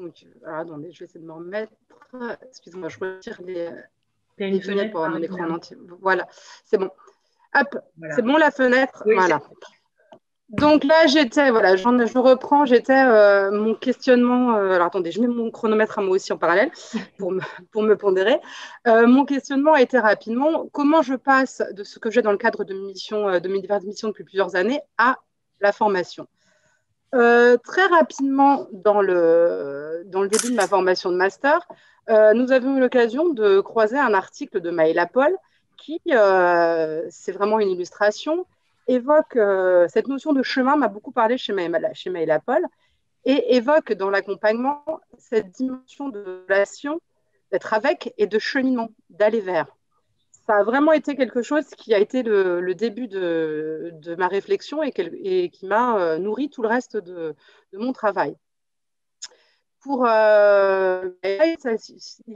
Donc, alors, attendez, je vais essayer de me remettre. Excusez-moi, je retire Tu as les une fenêtres fenêtre pour avoir par mon écran en là. entier. Voilà, c'est bon. Hop, c'est Voilà. bon la fenêtre. Oui, Voilà. Donc là, voilà, je reprends, mon questionnement. Alors attendez, je mets mon chronomètre à moi aussi en parallèle pour pour me pondérer. Mon questionnement a été rapidement comment je passe de ce que j'ai dans le cadre de mes diverses missions depuis plusieurs années à la formation. Très rapidement, dans le début de ma formation de master, nous avons eu l'occasion de croiser un article de Maëla Paul qui, c'est vraiment une illustration, évoque cette notion de chemin, m'a beaucoup parlé chez Maëla Paul, et évoque dans l'accompagnement cette dimension de relation, d'être avec et de cheminement, d'aller vers. Ça a vraiment été quelque chose qui a été le début de ma réflexion et qui m'a nourri tout le reste de mon travail. Il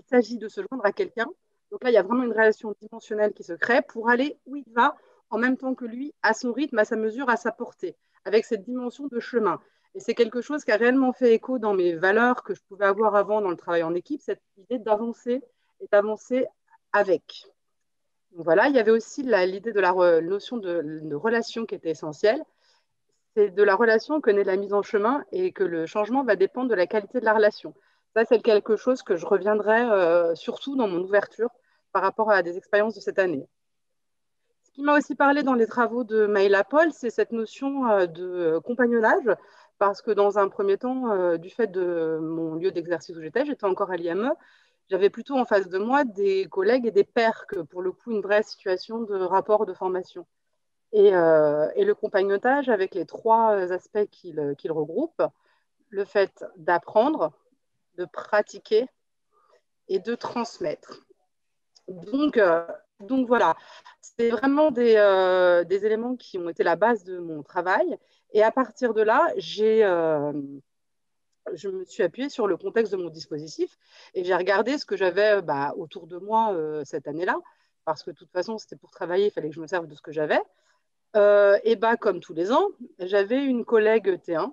s'agit de se joindre à quelqu'un. Donc là, il y a vraiment une relation dimensionnelle qui se crée pour aller où il va en même temps que lui, à son rythme, à sa mesure, à sa portée, avec cette dimension de chemin. Et c'est quelque chose qui a réellement fait écho dans mes valeurs que je pouvais avoir avant dans le travail en équipe, cette idée d'avancer et d'avancer avec. Donc voilà, il y avait aussi l'idée de la notion de relation qui était essentielle. C'est de la relation que naît la mise en chemin et que le changement va dépendre de la qualité de la relation. Ça, c'est quelque chose que je reviendrai surtout dans mon ouverture par rapport à des expériences de cette année. Ce qui m'a aussi parlé dans les travaux de Maëla Paul, c'est cette notion de compagnonnage, parce que dans un premier temps, du fait de mon lieu d'exercice où j'étais encore à l'IME, j'avais plutôt en face de moi des collègues et des pairs, que pour le coup, une vraie situation de rapport de formation. Et le compagnonnage avec les trois aspects qu'il regroupe, le fait d'apprendre, de pratiquer et de transmettre. Donc, donc voilà, c'est vraiment des éléments qui ont été la base de mon travail. Et à partir de là, je me suis appuyée sur le contexte de mon dispositif et j'ai regardé ce que j'avais autour de moi cette année-là, parce que de toute façon, c'était pour travailler, il fallait que je me serve de ce que j'avais. Et comme tous les ans, j'avais une collègue T1,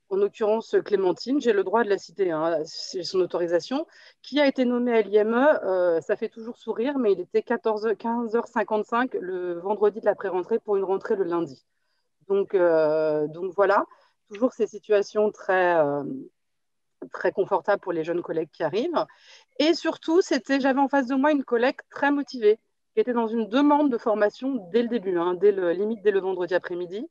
en l'occurrence Clémentine, j'ai le droit de la citer, hein, c'est son autorisation, qui a été nommée à l'IME. Ça fait toujours sourire, mais il était 15h55 le vendredi de la pré-rentrée pour une rentrée le lundi. Donc voilà, toujours ces situations très confortables pour les jeunes collègues qui arrivent. Et surtout, j'avais en face de moi une collègue très motivée, qui était dans une demande de formation dès le début, hein, limite dès le vendredi après-midi.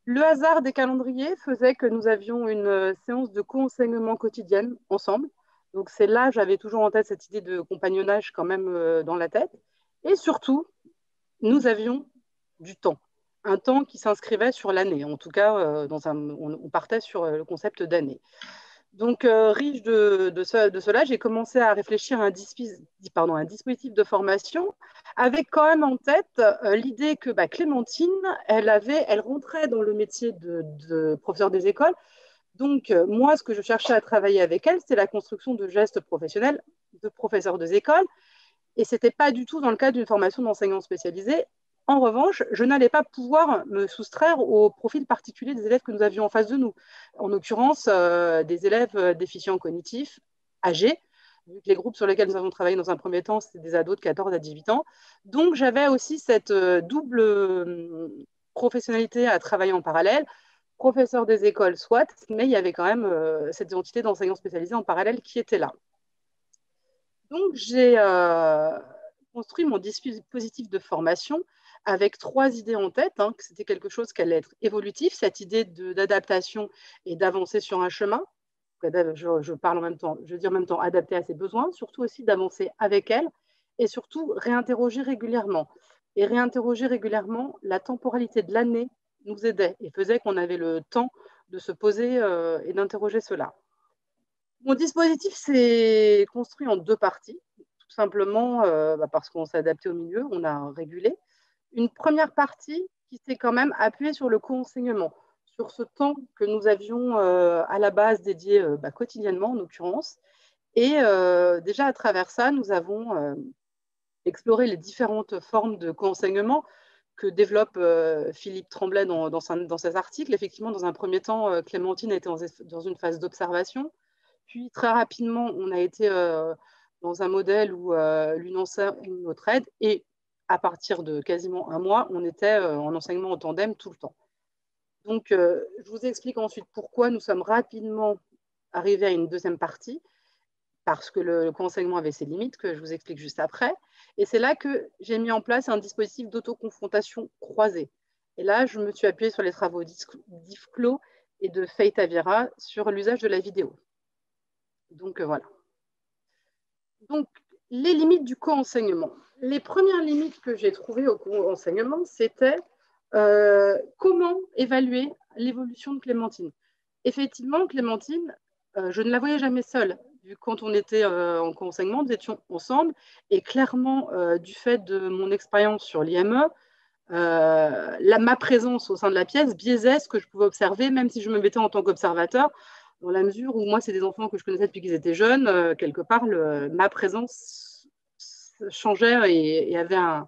Le hasard des calendriers faisait que nous avions une séance de co-enseignement quotidienne ensemble. Donc c'est là, j'avais toujours en tête cette idée de compagnonnage quand même dans la tête. Et surtout, nous avions du temps. Un temps qui s'inscrivait sur l'année. En tout cas, on partait sur le concept d'année. Donc, riche de cela, j'ai commencé à réfléchir à un dispositif de formation avec quand même en tête l'idée que Clémentine, elle rentrait dans le métier de professeur des écoles. Donc, moi, ce que je cherchais à travailler avec elle, c'est la construction de gestes professionnels de professeurs des écoles. Et ce n'était pas du tout dans le cadre d'une formation d'enseignant spécialisé. En revanche, je n'allais pas pouvoir me soustraire au profil particulier des élèves que nous avions en face de nous. En l'occurrence, des élèves déficients cognitifs, âgés, vu que les groupes sur lesquels nous avons travaillé dans un premier temps, c'était des ados de 14 à 18 ans. Donc, j'avais aussi cette double professionnalité à travailler en parallèle, professeur des écoles, soit, mais il y avait quand même cette identité d'enseignant spécialisé en parallèle qui était là. Donc, j'ai construit mon dispositif de formation avec 3 idées en tête, hein, que c'était quelque chose qui allait être évolutif, cette idée d'adaptation et d'avancer sur un chemin. Je parle en même temps, je veux dire en même temps adapter à ses besoins, surtout aussi d'avancer avec elle et surtout réinterroger régulièrement. Et réinterroger régulièrement, la temporalité de l'année nous aidait et faisait qu'on avait le temps de se poser et d'interroger cela. Mon dispositif s'est construit en 2 parties, tout simplement parce qu'on s'est adapté au milieu, on a régulé. Une première partie qui s'est quand même appuyée sur le co-enseignement, sur ce temps que nous avions à la base dédié quotidiennement en l'occurrence. Et déjà à travers ça, nous avons exploré les différentes formes de co-enseignement que développe Philippe Tremblay dans ses articles. Effectivement, dans un premier temps, Clémentine était dans une phase d'observation. Puis très rapidement, on a été dans un modèle où l'une enseigne une autre aide, et à partir de quasiment un mois, on était en enseignement en tandem tout le temps. Donc, je vous explique ensuite pourquoi nous sommes rapidement arrivés à une deuxième partie, parce que le co-enseignement avait ses limites, que je vous explique juste après. Et c'est là que j'ai mis en place un dispositif d'autoconfrontation croisée. Et là, je me suis appuyée sur les travaux d'Yves Clos et de Faye Taviera sur l'usage de la vidéo. Donc, voilà. Donc, les limites du co-enseignement. Les premières limites que j'ai trouvées au co-enseignement, c'était comment évaluer l'évolution de Clémentine. Effectivement, Clémentine, je ne la voyais jamais seule. Quand on était en co-enseignement, nous étions ensemble. Et clairement, du fait de mon expérience sur l'IME, ma présence au sein de la pièce biaisait ce que je pouvais observer, même si je me mettais en tant qu'observateur, dans la mesure où moi, c'est des enfants que je connaissais depuis qu'ils étaient jeunes. Quelque part, ma présence changeait et avait un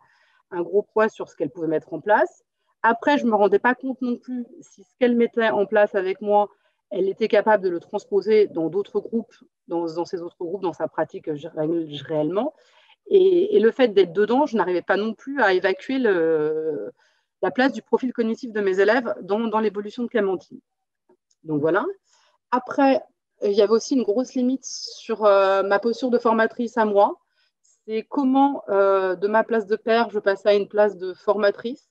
gros poids sur ce qu'elle pouvait mettre en place. Après, je ne me rendais pas compte non plus si ce qu'elle mettait en place avec moi, elle était capable de le transposer dans d'autres groupes, dans ces autres groupes, dans sa pratique réellement. Et le fait d'être dedans, je n'arrivais pas non plus à évacuer la place du profil cognitif de mes élèves dans l'évolution de Clémentine. Donc voilà. Après, il y avait aussi une grosse limite sur ma posture de formatrice à moi. C'est comment, de ma place de père, je passais à une place de formatrice.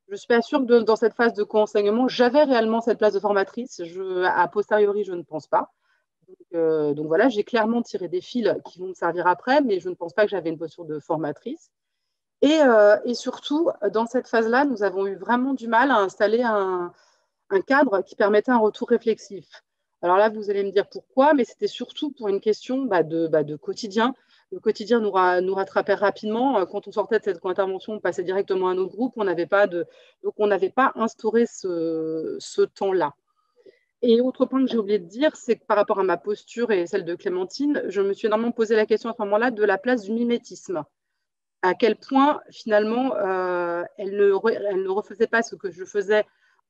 Je ne suis pas sûre que dans cette phase de co-enseignement, j'avais réellement cette place de formatrice. A posteriori, je ne pense pas. Donc voilà, j'ai clairement tiré des fils qui vont me servir après, mais je ne pense pas que j'avais une posture de formatrice. Et surtout, dans cette phase-là, nous avons eu vraiment du mal à installer un cadre qui permettait un retour réflexif. Alors là, vous allez me dire pourquoi, mais c'était surtout pour une question de quotidien. Le quotidien nous rattrapait rapidement. Quand on sortait de cette intervention, on passait directement à un autre groupe. Donc, on n'avait pas instauré ce temps-là. Et autre point que j'ai oublié de dire, c'est que par rapport à ma posture et celle de Clémentine, je me suis énormément posé la question à ce moment-là de la place du mimétisme. À quel point, finalement, elle ne refaisait pas ce que je faisais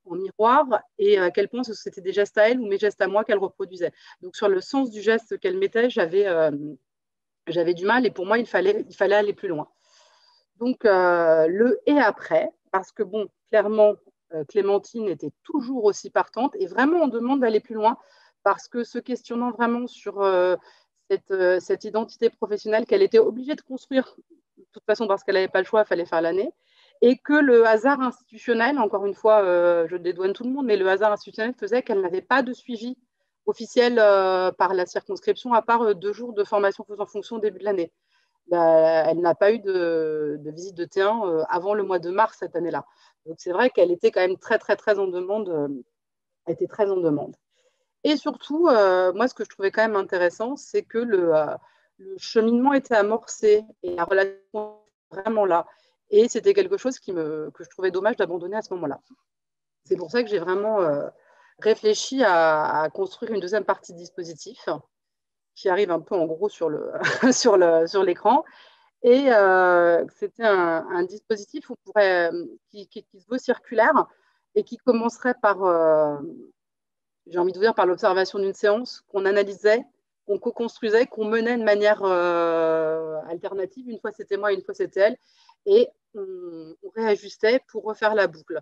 en miroir, et à quel point c'était des gestes à elle ou mes gestes à moi qu'elle reproduisait. Donc, sur le sens du geste qu'elle mettait, j'avais du mal, et pour moi, il fallait aller plus loin. Donc, le « et après », parce que, bon, clairement, Clémentine était toujours aussi partante, et vraiment, on demande d'aller plus loin, parce que se questionnant vraiment sur cette identité professionnelle qu'elle était obligée de construire, de toute façon, parce qu'elle n'avait pas le choix, il fallait faire l'année, et que le hasard institutionnel, encore une fois, je dédouane tout le monde, mais le hasard institutionnel faisait qu'elle n'avait pas de suivi officiel par la circonscription, à part 2 jours de formation faisant fonction au début de l'année. Elle n'a pas eu de visite de terrain avant le mois de mars cette année-là. Donc c'est vrai qu'elle était quand même très, très, très en demande. Était très en demande. Et surtout, moi, ce que je trouvais quand même intéressant, c'est que le cheminement était amorcé et la relation vraiment là. Et c'était quelque chose que je trouvais dommage d'abandonner à ce moment-là. C'est pour ça que j'ai vraiment réfléchi à construire une deuxième partie de dispositif qui arrive un peu en gros sur l'écran. Et c'était un dispositif qui se veut circulaire et qui commencerait par, j'ai envie de vous dire, par l'observation d'une séance qu'on analysait, qu'on co-construisait, qu'on menait de manière alternative. Une fois c'était moi, une fois c'était elle, et on réajustait pour refaire la boucle.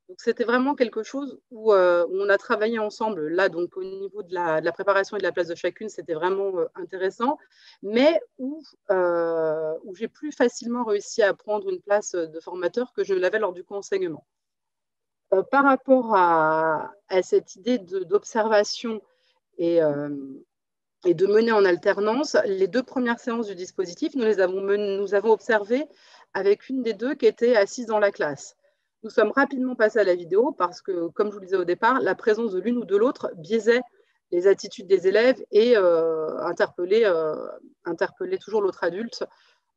Donc c'était vraiment quelque chose où on a travaillé ensemble. Là, donc au niveau de la préparation et de la place de chacune, c'était vraiment intéressant, mais où j'ai plus facilement réussi à prendre une place de formateur que je l'avais lors du co-enseignement. Par rapport à cette idée d'observation et de mener en alternance, les 2 premières séances du dispositif, nous avons observé avec une des 2 qui était assise dans la classe. Nous sommes rapidement passés à la vidéo parce que, comme je vous le disais au départ, la présence de l'une ou de l'autre biaisait les attitudes des élèves et interpellait toujours l'autre adulte,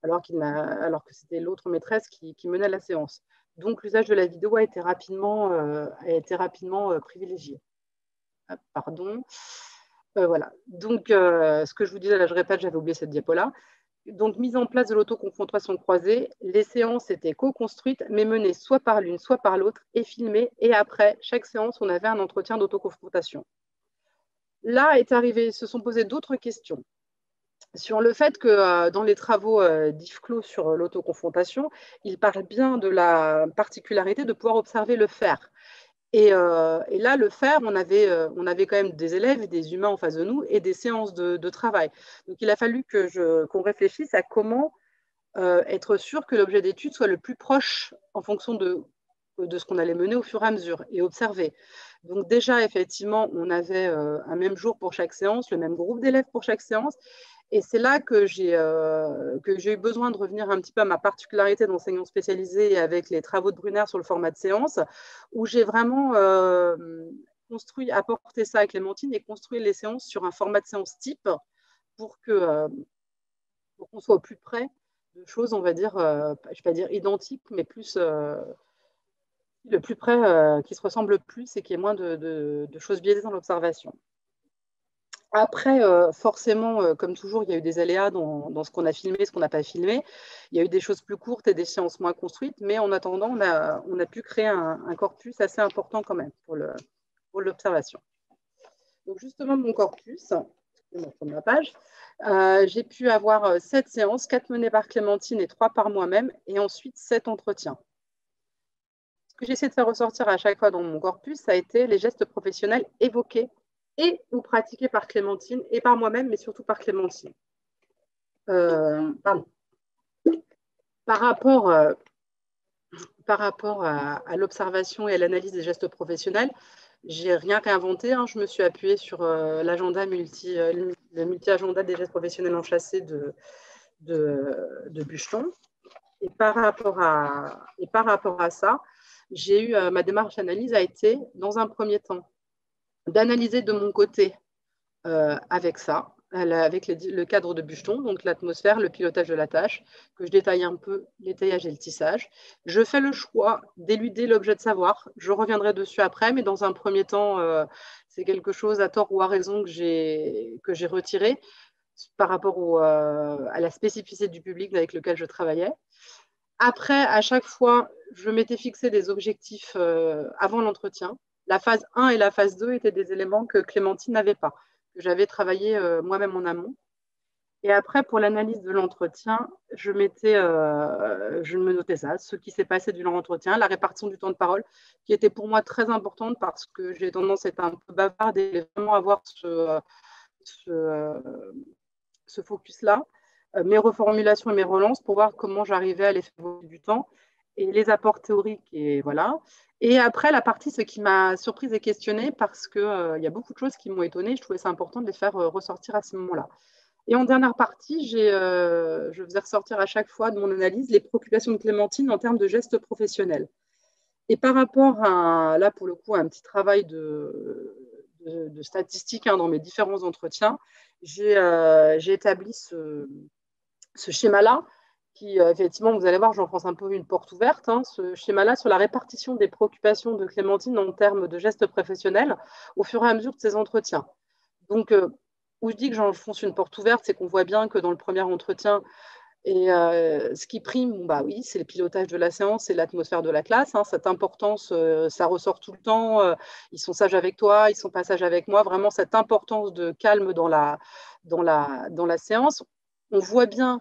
alors que c'était l'autre maîtresse qui menait la séance. Donc, l'usage de la vidéo a été rapidement privilégié. Ah, pardon. Voilà. Donc, ce que je vous disais, là, je répète, j'avais oublié cette diapo-là. Donc, mise en place de l'autoconfrontation croisée, les séances étaient co-construites, mais menées soit par l'une, soit par l'autre, et filmées. Et après chaque séance, on avait un entretien d'autoconfrontation. Là est arrivé, se sont posées d'autres questions sur le fait que dans les travaux d'Yves Clos sur l'autoconfrontation, il parle bien de la particularité de pouvoir observer le faire. Et là, le faire, on avait quand même des élèves et des humains en face de nous et des séances de travail. Donc, il a fallu qu'on réfléchisse à comment être sûr que l'objet d'étude soit le plus proche en fonction de ce qu'on allait mener au fur et à mesure et observer. Donc déjà, effectivement, on avait un même jour pour chaque séance, le même groupe d'élèves pour chaque séance. Et c'est là que j'ai eu besoin de revenir un petit peu à ma particularité d'enseignant spécialisé avec les travaux de Brunner sur le format de séance, où j'ai vraiment apporté ça à Clémentine et construit les séances sur un format de séance type pour qu'on soit au plus près de choses, on va dire, je ne vais pas dire identiques, mais plus le plus près qui se ressemble le plus et qui est moins de choses biaisées dans l'observation. Après, forcément, comme toujours, il y a eu des aléas dans ce qu'on a filmé, ce qu'on n'a pas filmé. Il y a eu des choses plus courtes et des séances moins construites, mais en attendant, on a pu créer un corpus assez important quand même pour l'observation. Donc justement, mon corpus, je vais ma page, j'ai pu avoir 7 séances, 4 menées par Clémentine et 3 par moi-même, et ensuite 7 entretiens. Ce que j'essaie de faire ressortir à chaque fois dans mon corpus, ça a été les gestes professionnels évoqués et ou pratiqués par Clémentine et par moi-même, mais surtout par Clémentine. Pardon. Par rapport à l'observation et à l'analyse des gestes professionnels, j'ai rien réinventé. Hein. Je me suis appuyée sur l'agenda le multi-agenda des gestes professionnels enchâssés de Bucheton. Et par rapport à ça, j'ai eu ma démarche d'analyse a été, dans un premier temps, d'analyser de mon côté avec ça, avec le cadre de Bucheton, donc l'atmosphère, le pilotage de la tâche, que je détaille un peu l'étayage et le tissage. Je fais le choix d'éluder l'objet de savoir. Je reviendrai dessus après, mais dans un premier temps, c'est quelque chose à tort ou à raison que j'ai retiré par rapport à la spécificité du public avec lequel je travaillais. Après, à chaque fois, je m'étais fixé des objectifs avant l'entretien. La phase 1 et la phase 2 étaient des éléments que Clémentine n'avait pas, que j'avais travaillé moi-même en amont. Et après, pour l'analyse de l'entretien, je me notais ça, ce qui s'est passé durant l'entretien, la répartition du temps de parole, qui était pour moi très importante parce que j'ai tendance à être un peu bavarde et vraiment avoir ce focus-là, mes reformulations et mes relances pour voir comment j'arrivais à les faire évoluer du temps et les apports théoriques. Et voilà. Et après, la partie, ce qui m'a surprise et questionnée parce qu'il y a beaucoup de choses qui m'ont étonnée. Je trouvais ça important de les faire ressortir à ce moment-là. Et en dernière partie, je faisais ressortir à chaque fois de mon analyse les préoccupations de Clémentine en termes de gestes professionnels. Et par rapport à, là, pour le coup, à un petit travail de statistiques dans mes différents entretiens, j'ai établi ce schéma-là qui, effectivement, vous allez voir, j'enfonce un peu une porte ouverte, ce schéma-là sur la répartition des préoccupations de Clémentine en termes de gestes professionnels au fur et à mesure de ses entretiens. Donc, où je dis que j'enfonce une porte ouverte, c'est qu'on voit bien que dans le premier entretien, et ce qui prime, bon, bah oui, c'est le pilotage de la séance et l'atmosphère de la classe. Cette importance, ça ressort tout le temps. Ils sont sages avec toi, ils sont pas sages avec moi. Vraiment, cette importance de calme dans la séance. On voit bien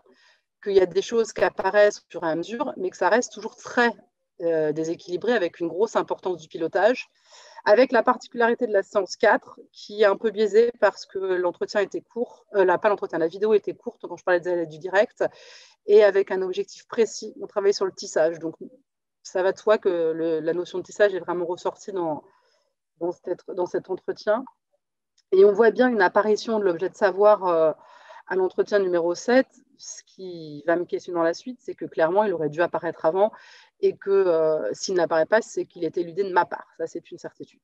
qu'il y a des choses qui apparaissent au fur et à mesure, mais que ça reste toujours très déséquilibré avec une grosse importance du pilotage. Avec la particularité de la séance 4, qui est un peu biaisée parce que l'entretien était court, pas l'entretien, la vidéo était courte quand je parlais du direct, et avec un objectif précis. On travaillait sur le tissage. Donc, ça va de soi que la notion de tissage est vraiment ressortie dans cet entretien. Et on voit bien une apparition de l'objet de savoir à l'entretien numéro 7. Ce qui va me questionner dans la suite, c'est que clairement, il aurait dû apparaître avant et que s'il n'apparaît pas, c'est qu'il est éludé de ma part. Ça, c'est une certitude.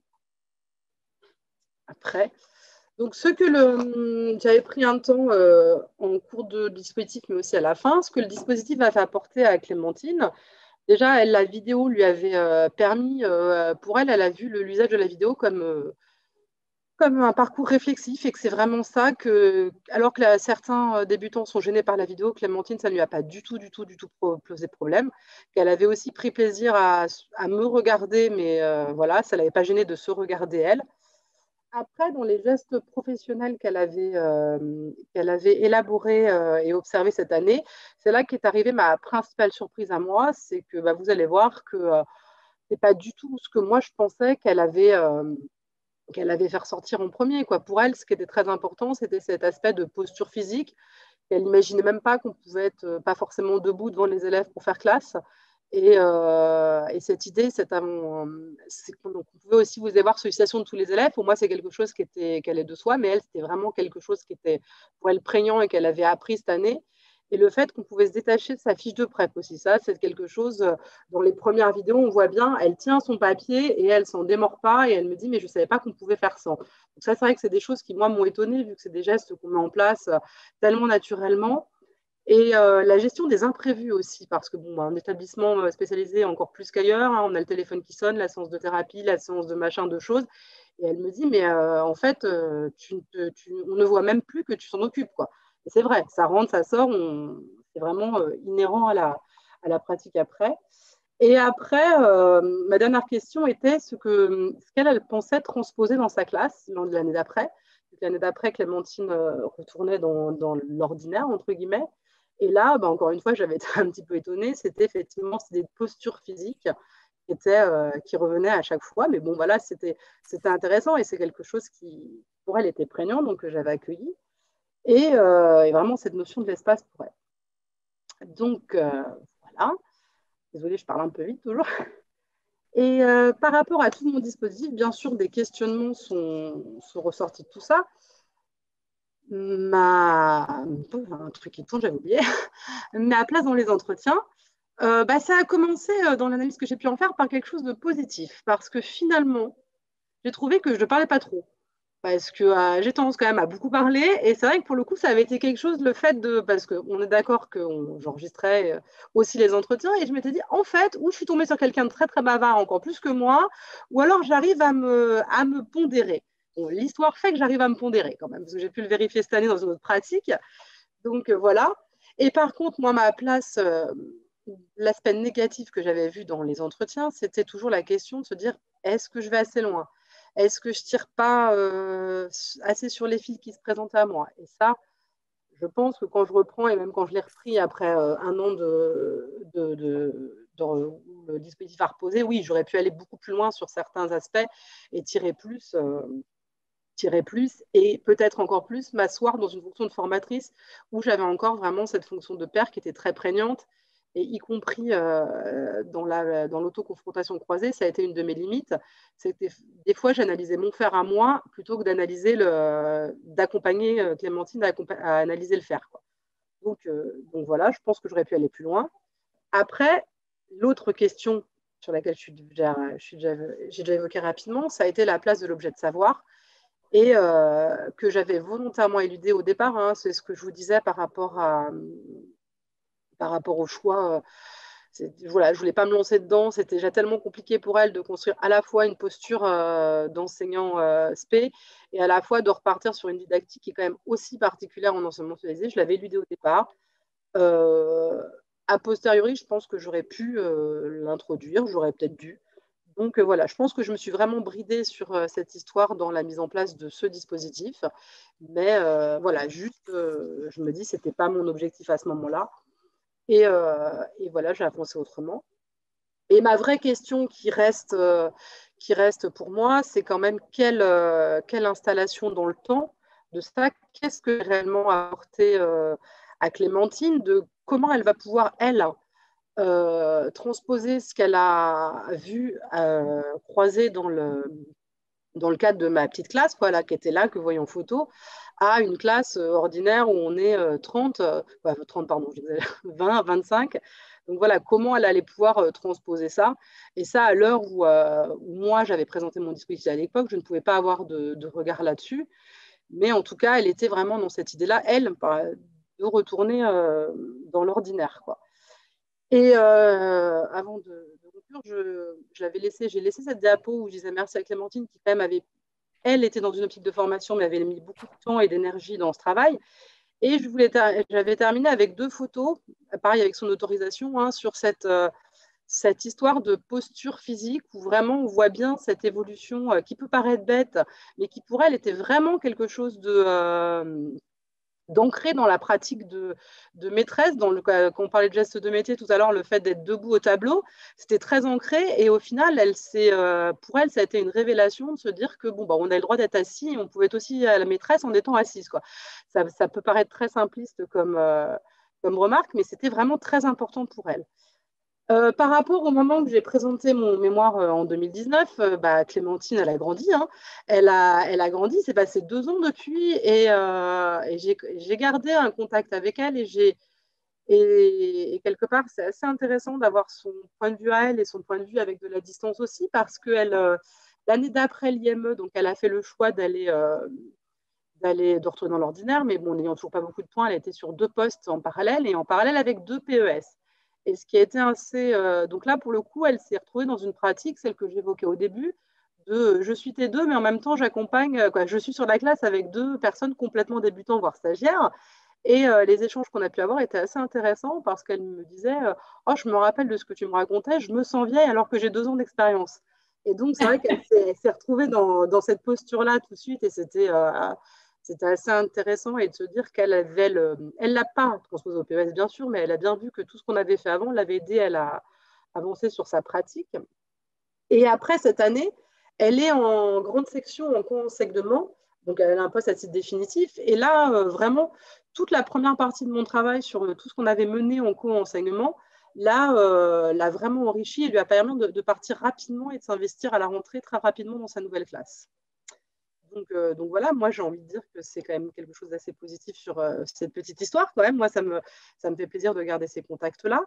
Après, donc j'avais pris un temps en cours de dispositif, mais aussi à la fin, ce que le dispositif avait apporté à Clémentine. Déjà, la vidéo lui avait permis, pour elle, elle a vu l'usage de la vidéo comme un parcours réflexif et que c'est vraiment ça que, alors que certains débutants sont gênés par la vidéo, Clémentine, ça ne lui a pas du tout posé problème, qu'elle avait aussi pris plaisir à me regarder, mais voilà, ça ne l'avait pas gênée de se regarder elle. Après, dans les gestes professionnels qu'elle avait élaborés et observés cette année, c'est là qu'est arrivée ma principale surprise à moi, c'est que bah, vous allez voir que c'est pas du tout ce que moi je pensais qu'elle avait fait ressortir en premier, quoi. Pour elle, ce qui était très important, c'était cet aspect de posture physique. Elle n'imaginait même pas qu'on pouvait être pas forcément debout devant les élèves pour faire classe. Et cette idée, c'est qu'on pouvait aussi vous avoir sollicitation de tous les élèves. Pour moi, c'est quelque chose qui allait de soi, mais elle, c'était vraiment quelque chose qui était pour elle prégnant et qu'elle avait appris cette année. Et le fait qu'on pouvait se détacher de sa fiche de prep aussi, ça, c'est quelque chose, dans les premières vidéos, on voit bien, elle tient son papier et elle s'en démord pas et elle me dit, mais je ne savais pas qu'on pouvait faire ça. Donc ça, c'est vrai que c'est des choses qui, moi, m'ont étonnée, vu que c'est des gestes qu'on met en place tellement naturellement. Et la gestion des imprévus aussi, parce que bon, un établissement spécialisé encore plus qu'ailleurs, hein, on a le téléphone qui sonne, la séance de thérapie, la séance de machin, de choses. Et elle me dit, mais en fait, on ne voit même plus que tu s'en occupes, quoi. Et c'est vrai, ça rentre, ça sort, c'est vraiment inhérent à la pratique après. Et après, ma dernière question était ce qu'elle elle pensait transposer dans sa classe l'année d'après. L'année d'après, Clémentine retournait dans l'ordinaire, entre guillemets. Et là, bah, encore une fois, j'avais été un petit peu étonnée. C'était effectivement des postures physiques qui revenaient à chaque fois. Mais bon, voilà, c'était intéressant et c'est quelque chose qui, pour elle, était prégnant, donc j'avais accueilli. Et vraiment, cette notion de l'espace pour elle. Donc, voilà. Désolée, je parle un peu vite toujours. Et par rapport à tout mon dispositif, bien sûr, des questionnements sont ressortis de tout ça. Un truc qui tourne, j'avais oublié. Ma place dans les entretiens, bah, ça a commencé dans l'analyse que j'ai pu en faire par quelque chose de positif. Parce que finalement, j'ai trouvé que je ne parlais pas trop. Parce que j'ai tendance quand même à beaucoup parler. Et c'est vrai que pour le coup, ça avait été quelque chose, le fait de. Parce qu'on est d'accord que j'enregistrais aussi les entretiens. Et je m'étais dit, en fait, ou je suis tombée sur quelqu'un de très, très bavard, encore plus que moi, ou alors j'arrive à me pondérer. Bon, l'histoire fait que j'arrive à me pondérer quand même, parce que j'ai pu le vérifier cette année dans une autre pratique. Donc voilà. Et par contre, moi, ma place, l'aspect négatif que j'avais vu dans les entretiens, c'était toujours la question de se dire, est-ce que je vais assez loin? Est-ce que je tire pas assez sur les fils qui se présentent à moi? Et ça, je pense que quand je reprends, et même quand je l'ai repris après un an où le dispositif a reposé, oui, j'aurais pu aller beaucoup plus loin sur certains aspects et tirer plus et peut-être encore plus m'asseoir dans une fonction de formatrice où j'avais encore vraiment cette fonction de père qui était très prégnante et y compris dans l'autoconfrontation croisée, ça a été une de mes limites. C'était, des fois, j'analysais mon faire à moi plutôt que d'accompagner Clémentine à analyser le faire, quoi. Donc voilà, je pense que j'aurais pu aller plus loin. Après, l'autre question sur laquelle j'ai déjà évoqué rapidement, ça a été la place de l'objet de savoir et que j'avais volontairement éludé au départ. Hein, c'est ce que je vous disais par rapport au choix. Voilà, je ne voulais pas me lancer dedans. C'était déjà tellement compliqué pour elle de construire à la fois une posture d'enseignant spé et à la fois de repartir sur une didactique qui est quand même aussi particulière en enseignement spécialisé. Je l'avais éludé au départ. A posteriori, je pense que j'aurais pu l'introduire, j'aurais peut-être dû. Donc voilà, je pense que je me suis vraiment bridée sur cette histoire dans la mise en place de ce dispositif. Mais voilà, juste, je me dis, ce n'était pas mon objectif à ce moment-là. Et voilà, j'ai avancé autrement. Et ma vraie question qui reste pour moi, c'est quand même quelle installation dans le temps de ça, qu'est-ce que j'ai réellement apporté à Clémentine, de comment elle va pouvoir, elle, transposer ce qu'elle a vu croiser dans le cadre de ma petite classe, quoi, là, qui était là, que vous voyez en photo, à une classe ordinaire où on est 30, pardon, 20, 25. Donc voilà, comment elle allait pouvoir transposer ça. Et ça, à l'heure où moi, j'avais présenté mon dispositif à l'époque, je ne pouvais pas avoir de regard là-dessus. Mais en tout cas, elle était vraiment dans cette idée-là, elle, de retourner dans l'ordinaire, quoi. Et avant de conclure, j'ai laissé cette diapo où je disais merci à Clémentine qui quand même elle était dans une optique de formation mais avait mis beaucoup de temps et d'énergie dans ce travail. Et j'avais terminé avec deux photos, pareil avec son autorisation, hein, sur cette histoire de posture physique où vraiment on voit bien cette évolution qui peut paraître bête, mais qui pour elle était vraiment quelque chose d'ancré dans la pratique de maîtresse. Quand on parlait de gestes de métier tout à l'heure, le fait d'être debout au tableau, c'était très ancré. Et au final, pour elle, ça a été une révélation de se dire que bon, bah, on a le droit d'être assis et on pouvait être aussi à la maîtresse en étant assise, quoi. Ça peut paraître très simpliste comme remarque, mais c'était vraiment très important pour elle. Par rapport au moment où j'ai présenté mon mémoire en 2019, bah, Clémentine, elle a grandi. Hein. Elle a grandi, c'est passé 2 ans depuis et j'ai gardé un contact avec elle et quelque part, c'est assez intéressant d'avoir son point de vue à elle et son point de vue avec de la distance aussi parce que l'année d'après l'IME, donc elle a fait le choix de retourner dans l'ordinaire, mais bon, n'ayant toujours pas beaucoup de points, elle a été sur 2 postes en parallèle et en parallèle avec 2 PES. Et ce qui a été assez. Donc là, pour le coup, elle s'est retrouvée dans une pratique, celle que j'évoquais au début, de je suis T2, mais en même temps, j'accompagne, je suis sur la classe avec 2 personnes complètement débutantes, voire stagiaires. Et les échanges qu'on a pu avoir étaient assez intéressants parce qu'elle me disait oh, je me rappelle de ce que tu me racontais, je me sens vieille alors que j'ai 2 ans d'expérience. Et donc, c'est vrai qu'elle s'est retrouvée dans cette posture-là tout de suite et c'était assez intéressant et de se dire qu'elle avait elle l'a pas transposé au PES bien sûr, mais elle a bien vu que tout ce qu'on avait fait avant l'avait aidé elle à avancer sur sa pratique. Et après cette année, elle est en grande section en co-enseignement, donc elle a un poste à titre définitif. Et là, vraiment, toute la première partie de mon travail sur tout ce qu'on avait mené en co-enseignement, là, l'a vraiment enrichi et lui a permis de partir rapidement et de s'investir à la rentrée très rapidement dans sa nouvelle classe. Donc voilà, moi j'ai envie de dire que c'est quand même quelque chose d'assez positif sur cette petite histoire quand même. Moi, ça me fait plaisir de garder ces contacts-là.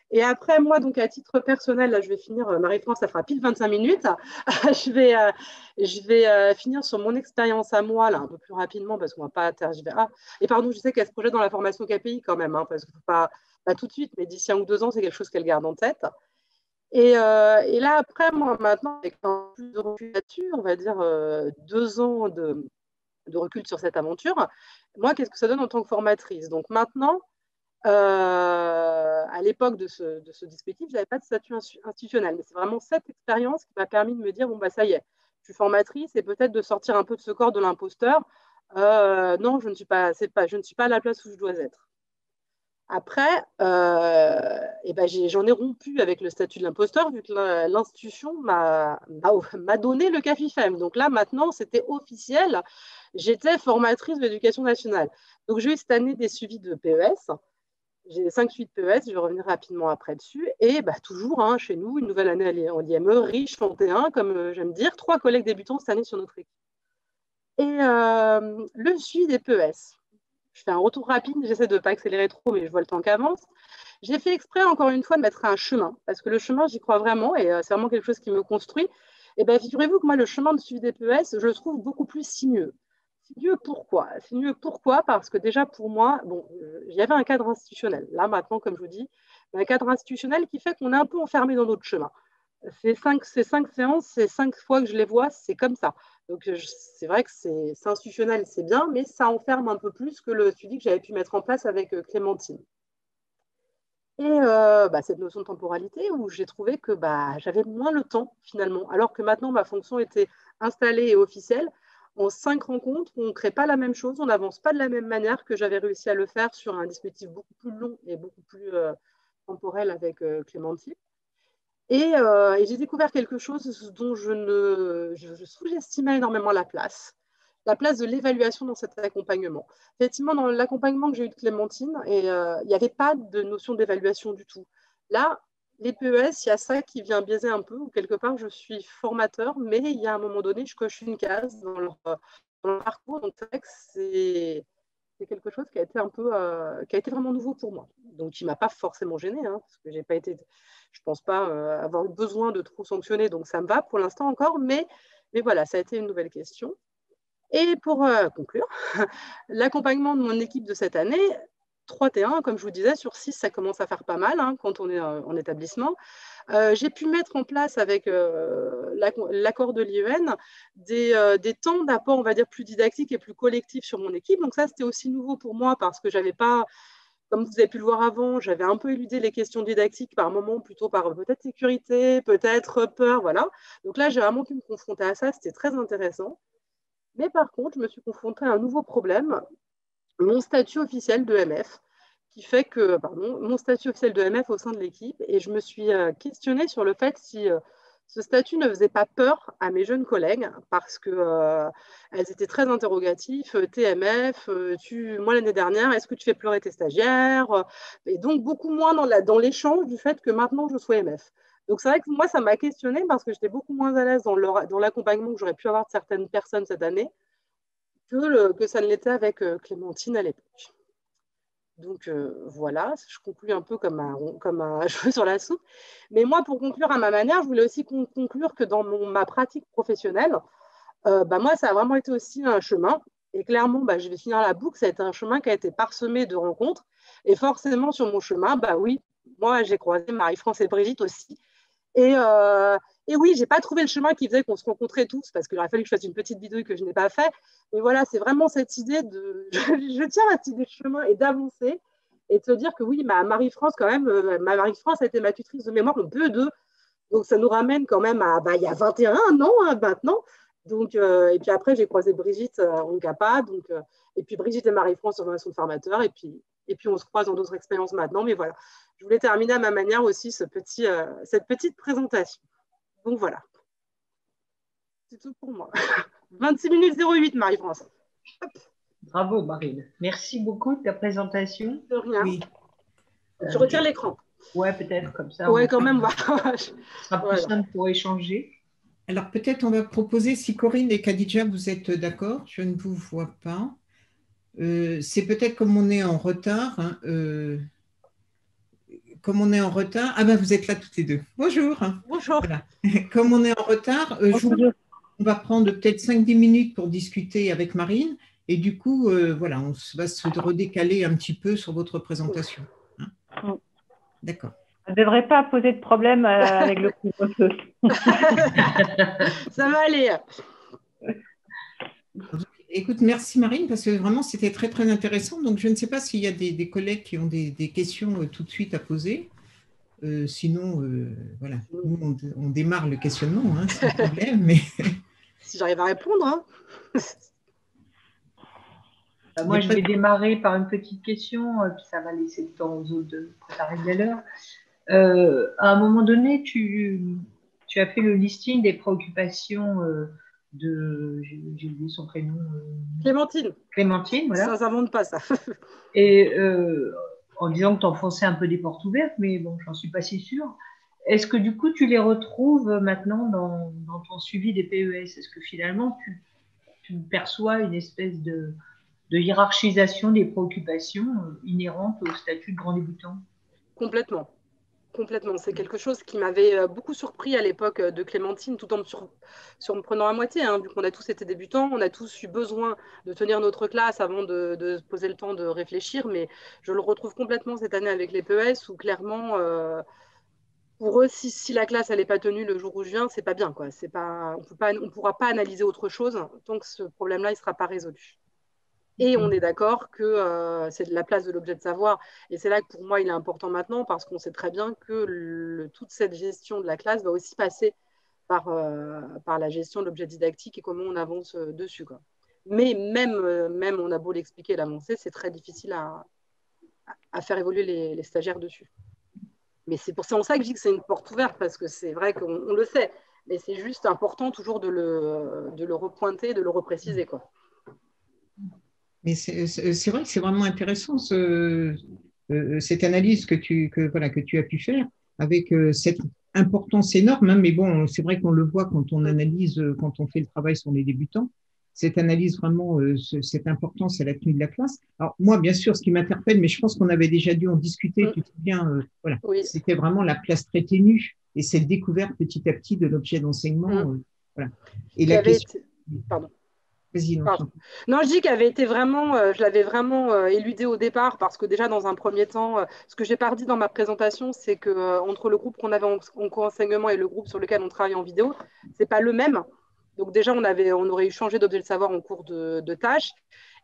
Et après, moi, donc à titre personnel, là, je vais finir, Marie-France, ça fera pile 25 minutes. je vais finir sur mon expérience à moi, là, un peu plus rapidement, parce qu'on ne va pas tergiverser. Ah, et pardon, je sais qu'elle se projette dans la formation KPI quand même, hein, parce qu'il ne faut pas tout de suite, mais d'ici 1 ou 2 ans, c'est quelque chose qu'elle garde en tête. Et là, après, moi, maintenant, avec un peu plus de recul là-dessus, on va dire 2 ans de recul sur cette aventure, moi, qu'est-ce que ça donne en tant que formatrice? Donc maintenant, à l'époque de ce dispositif, je n'avais pas de statut institutionnel, mais c'est vraiment cette expérience qui m'a permis de me dire, bon, bah, ça y est, je suis formatrice et peut-être de sortir un peu de ce corps de l'imposteur. Non, je ne suis pas à la place où je dois être. Après, j'en ai rompu avec le statut de l'imposteur vu que l'institution m'a donné le CAFIFEM. Donc là, maintenant, c'était officiel. J'étais formatrice de l'éducation nationale. Donc j'ai eu cette année des suivis de PES. J'ai 5 suites PES, je vais revenir rapidement après dessus. Et toujours, hein, chez nous, une nouvelle année en IME, riche en T1, comme j'aime dire, 3 collègues débutants cette année sur notre équipe. Et le suivi des PES. Je fais un retour rapide, j'essaie de ne pas accélérer trop, mais je vois le temps qu'avance. J'ai fait exprès, encore une fois, de mettre un chemin, parce que le chemin, j'y crois vraiment, et c'est vraiment quelque chose qui me construit. Et figurez-vous que moi, le chemin de suivi des PES, je le trouve beaucoup plus sinueux. Sinueux pourquoi? Sinueux pourquoi? Parce que déjà, pour moi, bon, il y avait un cadre institutionnel. Là, maintenant, comme je vous dis, un cadre institutionnel qui fait qu'on est un peu enfermé dans notre chemin. Ces cinq séances, ces 5 fois que je les vois, c'est comme ça. Donc, c'est vrai que c'est institutionnel, c'est bien, mais ça enferme un peu plus que le suivi que j'avais pu mettre en place avec Clémentine. Et cette notion de temporalité où j'ai trouvé que j'avais moins le temps finalement, alors que maintenant ma fonction était installée et officielle. En 5 rencontres, on ne crée pas la même chose, on n'avance pas de la même manière que j'avais réussi à le faire sur un dispositif beaucoup plus long et beaucoup plus temporel avec Clémentine. Et j'ai découvert quelque chose dont je sous-estimais énormément la place de l'évaluation dans cet accompagnement. Effectivement, dans l'accompagnement que j'ai eu de Clémentine, il n'y avait pas de notion d'évaluation du tout. Là, les PES, il y a ça qui vient biaiser un peu, ou quelque part, je suis formateur, mais il y a un moment donné, je coche une case dans leur parcours. Donc, c'est vrai que c'est quelque chose qui a été qui a été vraiment nouveau pour moi. Donc, qui ne m'a pas forcément gênée, hein, parce que je ne pense pas avoir eu besoin de trop sanctionner, donc ça me va pour l'instant encore, mais voilà, ça a été une nouvelle question. Et pour conclure, l'accompagnement de mon équipe de cette année, 3 T1, comme je vous disais, sur 6, ça commence à faire pas mal hein, quand on est en établissement. J'ai pu mettre en place avec l'accord de l'IEN des temps d'apport, on va dire, plus didactiques et plus collectifs sur mon équipe. Donc ça, c'était aussi nouveau pour moi parce que j'avais pas Comme vous avez pu le voir avant, j'avais un peu éludé les questions didactiques par moment, plutôt par peut-être sécurité, peut-être peur, voilà. Donc là, j'ai vraiment pu me confronter à ça, c'était très intéressant. Mais par contre, je me suis confrontée à un nouveau problème, mon statut officiel de MF, qui fait que, pardon, mon statut officiel de MF au sein de l'équipe, et je me suis questionnée sur le fait si ce statut ne faisait pas peur à mes jeunes collègues, parce que elles étaient très interrogatives, TMF, moi l'année dernière, est-ce que tu fais pleurer tes stagiaires? Et donc beaucoup moins dans l'échange du fait que maintenant je sois MF. Donc c'est vrai que moi, ça m'a questionnée parce que j'étais beaucoup moins à l'aise dans l'accompagnement que j'aurais pu avoir de certaines personnes cette année que ça ne l'était avec Clémentine à l'époque. Donc voilà, je conclue un peu comme un cheveu sur la soupe. Mais moi, pour conclure à ma manière, je voulais aussi conclure que dans ma pratique professionnelle, moi, ça a vraiment été aussi un chemin. Et clairement, je vais finir la boucle, ça a été un chemin qui a été parsemé de rencontres. Et forcément, sur mon chemin, oui, moi, j'ai croisé Marie-France et Brigitte aussi. Et oui, j'ai pas trouvé le chemin qui faisait qu'on se rencontrait tous, parce qu'il aurait fallu que je fasse une petite vidéo que je n'ai pas fait. Mais voilà, c'est vraiment cette idée de. Je tiens à cette idée de chemin et d'avancer et de se dire que oui, ma Marie-France, quand même, ma Marie-France a été ma tutrice de mémoire, on peut deux. Donc ça nous ramène quand même à il y a 21 ans maintenant. Donc, et puis après, j'ai croisé Brigitte en CAPA. Et puis Brigitte et Marie-France en formation de formateur. Et puis on se croise dans d'autres expériences maintenant. Mais voilà, je voulais terminer à ma manière aussi cette petite présentation. Donc voilà, c'est tout pour moi. 26 minutes 08, Marie-France. Bravo, Marine. Merci beaucoup de ta présentation. De rien. Oui. Je retire l'écran. Ouais, peut-être comme ça. Ouais, quand même. Ce sera plus simple pour échanger. Alors peut-être on va proposer, si Corinne et Khadija, vous êtes d'accord, je ne vous vois pas. C'est peut-être comme on est en retard. Comme on est en retard. Ah ben vous êtes là toutes les deux. Bonjour. Bonjour. Voilà. Comme on est en retard, on va prendre peut-être 5-10 minutes pour discuter avec Marine. Et du coup, voilà, on va se redécaler un petit peu sur votre présentation. Hein. D'accord. Ça ne devrait pas poser de problème avec le couvre-feu. Ça va aller. Écoute, merci Marine, parce que vraiment c'était très très intéressant. Donc je ne sais pas s'il y a des collègues qui ont des questions tout de suite à poser. Sinon, voilà, nous on démarre le questionnement, hein, sans problème. Mais... Si j'arrive à répondre. Hein. Moi, je vais démarrer par une petite question, puis ça va laisser le temps aux autres de préparer de l'heure. À un moment donné, tu as fait le listing des préoccupations j'ai oublié son prénom. Clémentine. Clémentine, voilà. Ça ne s'invente pas, ça. Et en disant que tu enfonçais un peu des portes ouvertes, mais bon, j'en suis pas si sûre. Est-ce que du coup, tu les retrouves maintenant dans ton suivi des PES? Est-ce que finalement, tu perçois une espèce de hiérarchisation des préoccupations inhérentes au statut de grand débutant? Complètement. Complètement. C'est quelque chose qui m'avait beaucoup surpris à l'époque de Clémentine, tout en me prenant à moitié, hein, vu qu'on a tous été débutants, on a tous eu besoin de tenir notre classe avant de se poser le temps de réfléchir, mais je le retrouve complètement cette année avec les PES, où clairement, pour eux, si la classe n'est pas tenue le jour où je viens, c'est pas bien, quoi. On pourra pas analyser autre chose tant que ce problème-là ne sera pas résolu. Et on est d'accord que c'est la place de l'objet de savoir. Et c'est là que pour moi, il est important maintenant parce qu'on sait très bien que toute cette gestion de la classe va aussi passer par la gestion de l'objet didactique et comment on avance dessus, quoi. Mais même on a beau l'expliquer, l'avancer, c'est très difficile à faire évoluer les stagiaires dessus. Mais c'est pour ça que je dis que c'est une porte ouverte parce que c'est vrai qu'on le sait. Mais c'est juste important toujours de le repointer, de le repréciser, quoi. Mais c'est vrai que c'est vraiment intéressant cette analyse que tu as pu faire avec cette importance énorme. Hein, mais bon, c'est vrai qu'on le voit quand on analyse, quand on fait le travail sur les débutants, cette analyse vraiment, cette importance à la tenue de la classe. Alors moi, bien sûr, ce qui m'interpelle, mais je pense qu'on avait déjà dû en discuter, tu te souviens, voilà, oui. C'était vraiment la place très ténue et cette découverte petit à petit de l'objet d'enseignement. Voilà. Et la question... Pardon. Non, je dis qu'elle avait été vraiment, je l'avais vraiment éludée au départ parce que déjà dans un premier temps, ce que j'ai pas dit dans ma présentation, c'est que entre le groupe qu'on avait en co-enseignement et le groupe sur lequel on travaille en vidéo, c'est pas le même. Donc déjà on aurait eu changé d'objet de savoir en cours de tâche.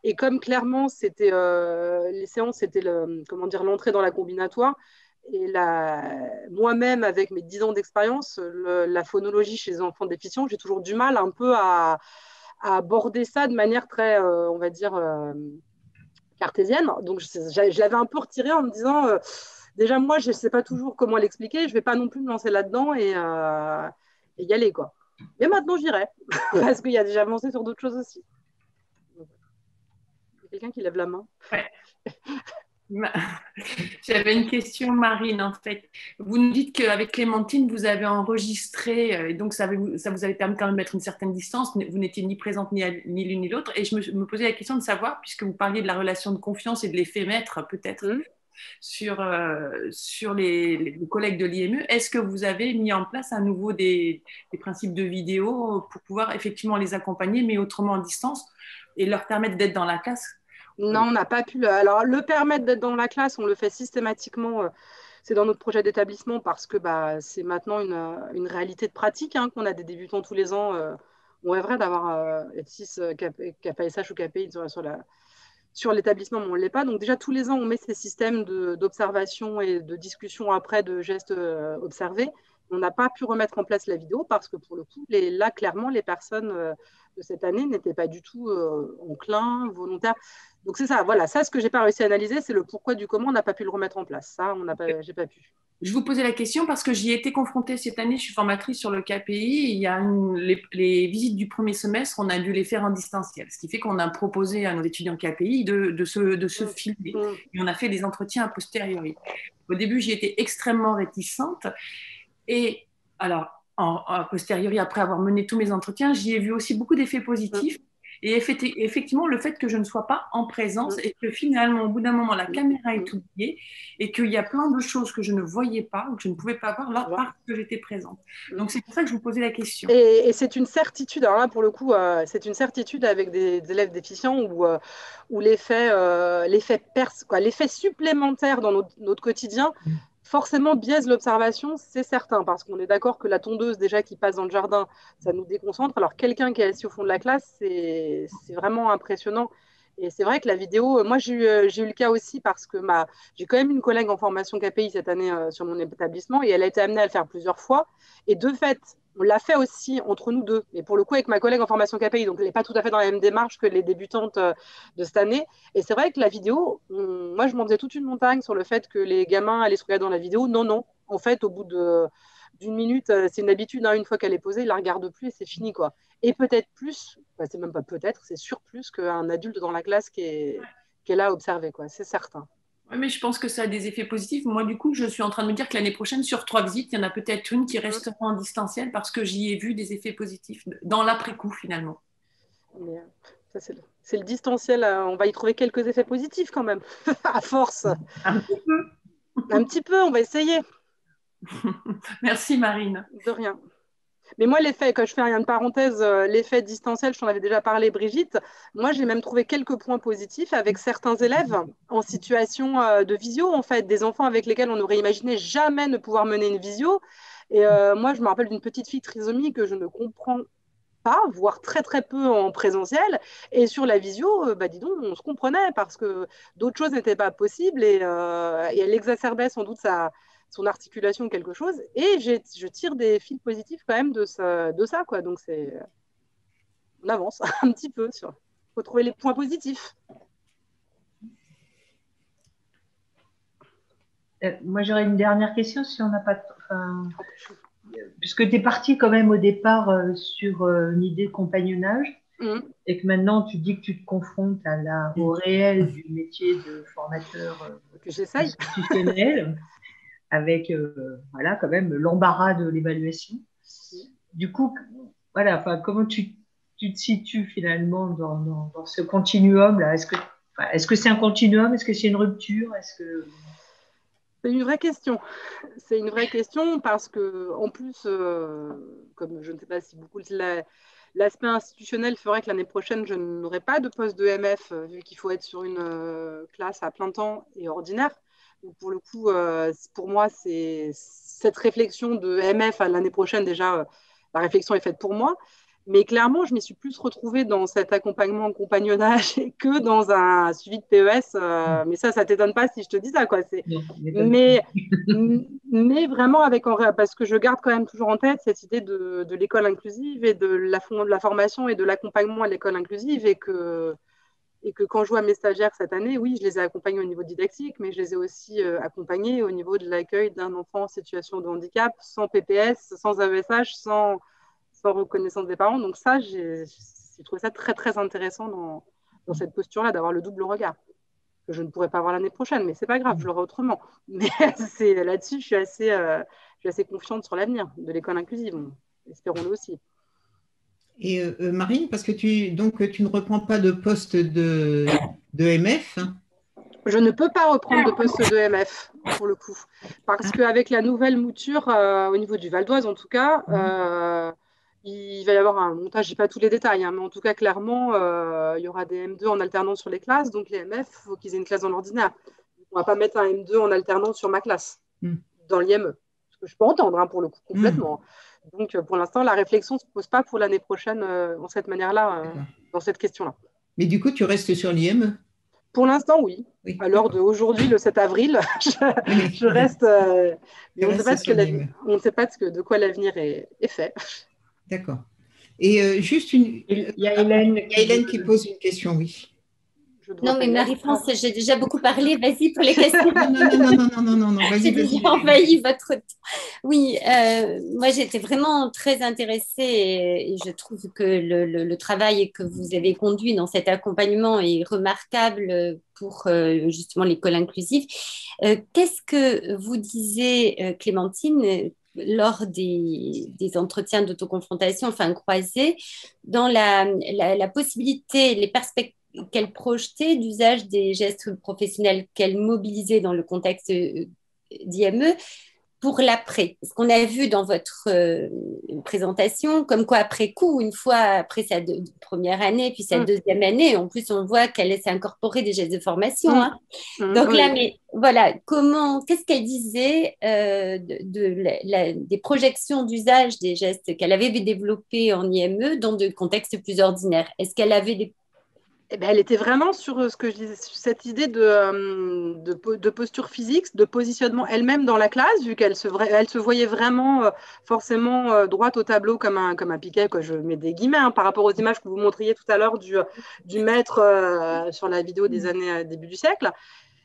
Et comme clairement, les séances, c'était l'entrée dans la combinatoire. Et moi-même, avec mes 10 ans d'expérience, la phonologie chez les enfants déficients, j'ai toujours du mal un peu à aborder ça de manière très, on va dire, cartésienne. Donc, je l'avais un peu retiré en me disant, déjà, moi, je ne sais pas toujours comment l'expliquer, je ne vais pas non plus me lancer là-dedans et y aller, quoi. Mais maintenant, j'irai, parce qu'il y a déjà avancé sur d'autres choses aussi. Il y a quelqu'un qui lève la main. Ouais. J'avais une question, Marine, en fait. Vous nous dites qu'avec Clémentine, vous avez enregistré, et donc ça vous avait permis quand même de mettre une certaine distance. Vous n'étiez ni présente ni l'une ni l'autre. Et je me posais la question de savoir, puisque vous parliez de la relation de confiance et de l'effet maître, peut-être, sur les collègues de l'IME, est-ce que vous avez mis en place à nouveau des principes de vidéo pour pouvoir effectivement les accompagner, mais autrement en distance, et leur permettre d'être dans la classe? Non, on n'a pas pu. Alors, le permettre d'être dans la classe, on le fait systématiquement. C'est dans notre projet d'établissement parce que c'est maintenant une réalité de pratique qu'on a des débutants tous les ans. On rêverait d'avoir F6, KPSH ou KPI sur l'établissement, mais on ne l'est pas. Donc déjà, tous les ans, on met ces systèmes d'observation et de discussion après de gestes observés. On n'a pas pu remettre en place la vidéo parce que pour le coup, là, clairement, les personnes de cette année n'étaient pas du tout enclins, volontaires. Donc c'est ça, voilà, ça, ce que je n'ai pas réussi à analyser, c'est le pourquoi du comment on n'a pas pu le remettre en place. Ça, j'ai pas pu. Je vous posais la question parce que j'y ai été confrontée cette année. Je suis formatrice sur le KPI. Il y a les visites du premier semestre, on a dû les faire en distanciel. Ce qui fait qu'on a proposé à nos étudiants KPI de se filmer. Et on a fait des entretiens a posteriori. Au début, j'y étais extrêmement réticente. Et alors, a posteriori, après avoir mené tous mes entretiens, j'y ai vu aussi beaucoup d'effets positifs. Et effectivement, le fait que je ne sois pas en présence et que finalement, au bout d'un moment, la caméra est oubliée et qu'il y a plein de choses que je ne voyais pas ou que je ne pouvais pas voir là parce que j'étais présente. Donc, c'est pour ça que je vous posais la question. Et c'est une certitude, alors là, pour le coup, c'est une certitude avec des élèves déficients où l'effet supplémentaire dans notre quotidien forcément biaise l'observation, c'est certain, parce qu'on est d'accord que la tondeuse déjà qui passe dans le jardin, ça nous déconcentre. Alors quelqu'un qui est assis au fond de la classe, c'est vraiment impressionnant. Et c'est vrai que la vidéo, moi j'ai eu le cas aussi parce que j'ai quand même une collègue en formation KPI cette année sur mon établissement et elle a été amenée à le faire plusieurs fois. Et de fait, on l'a fait aussi entre nous deux, mais pour le coup avec ma collègue en formation KPI, donc elle n'est pas tout à fait dans la même démarche que les débutantes de cette année. Et c'est vrai que la vidéo, moi je m'en faisais toute une montagne sur le fait que les gamins allaient se regarder dans la vidéo. Non, en fait, au bout d'une minute, c'est une habitude, une fois qu'elle est posée, ils la regardent plus et c'est fini, quoi. Et peut-être plus, c'est même pas peut-être, c'est sûr plus qu'un adulte dans la classe qui est là à observer, quoi. C'est certain. Oui, mais je pense que ça a des effets positifs. Moi, du coup, je suis en train de me dire que l'année prochaine, sur 3 visites, il y en a peut-être une qui restera en distanciel parce que j'y ai vu des effets positifs dans l'après-coup, finalement. Mais, ça, c'est le distanciel. On va y trouver quelques effets positifs quand même, à force. Un petit peu. Un petit peu, on va essayer. Merci, Marine. De rien. Mais moi, l'effet, quand je fais une parenthèse, l'effet distanciel, je t'en avais déjà parlé, Brigitte. Moi, j'ai même trouvé quelques points positifs avec certains élèves en situation de visio, en fait, des enfants avec lesquels on aurait imaginé jamais ne pouvoir mener une visio. Et moi, je me rappelle d'une petite fille trisomique que je ne comprends pas, voire très très peu en présentiel. Et sur la visio, dis donc, on se comprenait parce que d'autres choses n'étaient pas possibles et elle exacerbait sans doute son articulation ou quelque chose. Et je tire des fils positifs quand même de ça, quoi. Donc on avance un petit peu. Il faut trouver les points positifs. Moi, j'aurais une dernière question si on n'a pas... puisque tu es parti quand même au départ sur une idée de compagnonnage et que maintenant tu dis que tu te confrontes au réel du métier de formateur institutionnel avec voilà, quand même l'embarras de l'évaluation. Du coup, voilà, comment tu te situes finalement dans ce continuum-là? Est-ce que c'est un continuum? Est-ce que c'est une rupture? C'est une vraie question. C'est une vraie question parce que, en plus, comme je ne sais pas si beaucoup l'aspect institutionnel ferait que l'année prochaine, je n'aurai pas de poste de MF vu qu'il faut être sur une classe à plein temps et ordinaire. Donc, pour le coup, pour moi, c'est cette réflexion de MF à l'année prochaine, déjà, la réflexion est faite pour moi. Mais clairement, je m'y suis plus retrouvée dans cet accompagnement en compagnonnage que dans un suivi de PES. Mais ça ne t'étonne pas si je te dis ça, quoi. Non, Mais, mais vraiment, parce que je garde quand même toujours en tête cette idée de l'école inclusive et de la formation et de l'accompagnement à l'école inclusive et que quand je vois mes stagiaires cette année, oui, je les ai accompagnés au niveau didactique, mais je les ai aussi accompagnés au niveau de l'accueil d'un enfant en situation de handicap, sans PPS, sans AESH, sans reconnaissance des parents. Donc ça, j'ai trouvé ça très, très intéressant dans cette posture-là, d'avoir le double regard, que je ne pourrais pas avoir l'année prochaine, mais c'est pas grave, je l'aurai autrement. Mais là-dessus, je suis assez confiante sur l'avenir de l'école inclusive. Espérons-le aussi. Et Marine, parce que tu ne reprends pas de poste de MF, hein. Je ne peux pas reprendre de poste de MF, pour le coup, parce qu'avec la nouvelle mouture, au niveau du Val d'Oise en tout cas, il va y avoir un montage, je n'ai pas tous les détails, hein, mais en tout cas, clairement, il y aura des M2 en alternance sur les classes, donc les MF, il faut qu'ils aient une classe dans l'ordinaire. On ne va pas mettre un M2 en alternance sur ma classe, dans l'IME, ce que je peux entendre, hein, pour le coup, complètement. Donc, pour l'instant, la réflexion ne se pose pas pour l'année prochaine en cette manière-là, dans cette question-là. Mais du coup, tu restes sur l'IME? Pour l'instant, oui. Oui, à l'heure d'aujourd'hui, le 7 avril, je reste. Mais on ne sait pas de quoi l'avenir est fait. D'accord. Et juste il y a Hélène qui pose une question, oui. Non, mais Marie-France, j'ai déjà beaucoup parlé. Vas-y pour les questions. Non, vas-y. J'ai déjà envahi votre temps. Oui, moi j'étais vraiment très intéressée et je trouve que le travail que vous avez conduit dans cet accompagnement est remarquable pour justement l'école inclusive. Qu'est-ce que vous disiez, Clémentine, lors des entretiens d'autoconfrontation, enfin croisés, dans la possibilité, les perspectives qu'elle projetait d'usage des gestes professionnels qu'elle mobilisait dans le contexte d'IME pour l'après. Ce qu'on a vu dans votre présentation, comme quoi après coup, une fois après sa première année, puis sa deuxième année, en plus on voit qu'elle s'est incorporée des gestes de formation. Hein. Donc là, mais voilà, qu'est-ce qu'elle disait des projections d'usage des gestes qu'elle avait développés en IME dans des contextes plus ordinaires? Est-ce qu'elle avait des elle était vraiment sur ce que je disais, sur cette idée de posture physique, de positionnement elle-même dans la classe, vu qu'elle se voyait vraiment forcément droite au tableau comme un piquet, quoi. Je mets des guillemets, hein, par rapport aux images que vous montriez tout à l'heure du maître sur la vidéo des années début du siècle.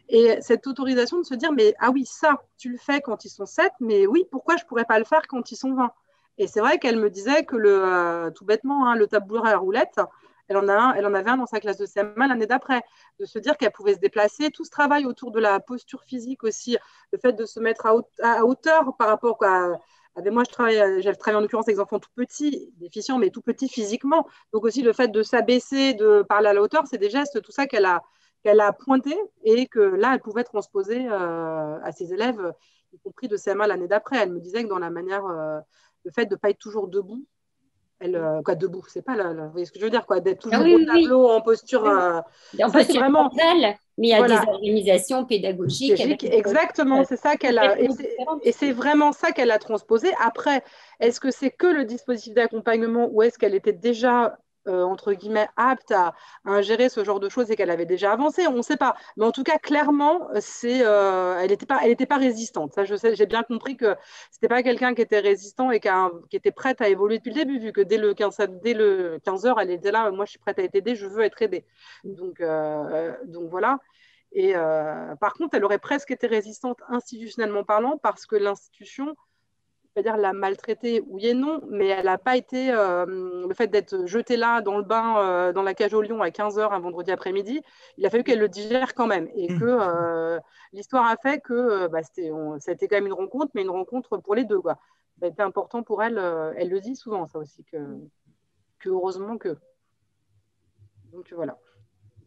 Et cette autorisation de se dire, mais ah oui, ça, tu le fais quand ils sont 7, mais oui, pourquoi je ne pourrais pas le faire quand ils sont 20? Et c'est vrai qu'elle me disait que tout bêtement, hein, le tabouret à roulettes, elle en avait un dans sa classe de CM1 l'année d'après, de se dire qu'elle pouvait se déplacer, tout ce travail autour de la posture physique aussi, le fait de se mettre à hauteur par rapport à moi, j'avais travaillé en l'occurrence avec des enfants tout petits, déficients, mais tout petits physiquement. Donc aussi le fait de s'abaisser, de parler à la hauteur, c'est des gestes, tout ça qu'elle a pointé et que là, elle pouvait transposer à ses élèves, y compris de CM1 l'année d'après. Elle me disait que dans la manière, le fait de ne pas être toujours debout, debout, c'est pas vous voyez ce que je veux dire, quoi, d'être toujours au tableau en posture. En posture vraiment frontale, mais il y a des organisations pédagogiques. Exactement, c'est ça qu'elle a. Et c'est vraiment ça qu'elle a transposé. Après, est-ce que c'est que le dispositif d'accompagnement ou est-ce qu'elle était déjà entre guillemets apte à ingérer ce genre de choses et qu'elle avait déjà avancé, on ne sait pas. Mais en tout cas, clairement, elle n'était pas résistante. Ça, j'ai bien compris que c'était pas quelqu'un qui était résistant et qui était prête à évoluer depuis le début, vu que dès le 15 heures, elle était là. Moi, je suis prête à être aidée, je veux être aidée. Donc voilà. Et par contre, elle aurait presque été résistante institutionnellement parlant parce que l'institution, dire la maltraiter, oui et non, mais elle n'a pas été, le fait d'être jetée là dans le bain, dans la cage au lion à 15h un vendredi après-midi, il a fallu qu'elle le digère quand même. Et que l'histoire a fait que ça a été quand même une rencontre, mais une rencontre pour les deux, quoi. Ça a été important pour elle, elle le dit souvent, ça aussi, que heureusement que. Donc voilà.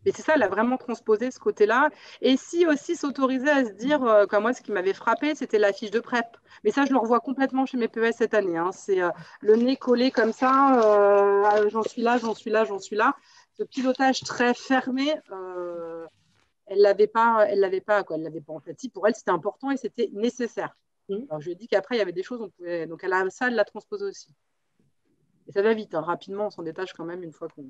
Et c'est ça, elle a vraiment transposé ce côté-là. Et si aussi s'autoriser à se dire, comme moi, ce qui m'avait frappé, c'était la fiche de prep. Mais ça, je le revois complètement chez mes PES cette année. Hein. C'est le nez collé comme ça, j'en suis là. Ce pilotage très fermé, elle l'avait pas, quoi. Elle l'avait pas en fait. Pour elle, c'était important et c'était nécessaire. Alors, je lui ai dit qu'après, il y avait des choses, on pouvait. Donc, ça, elle l'a transposé aussi. Et ça va vite, hein. Rapidement, on s'en détache quand même une fois qu'on…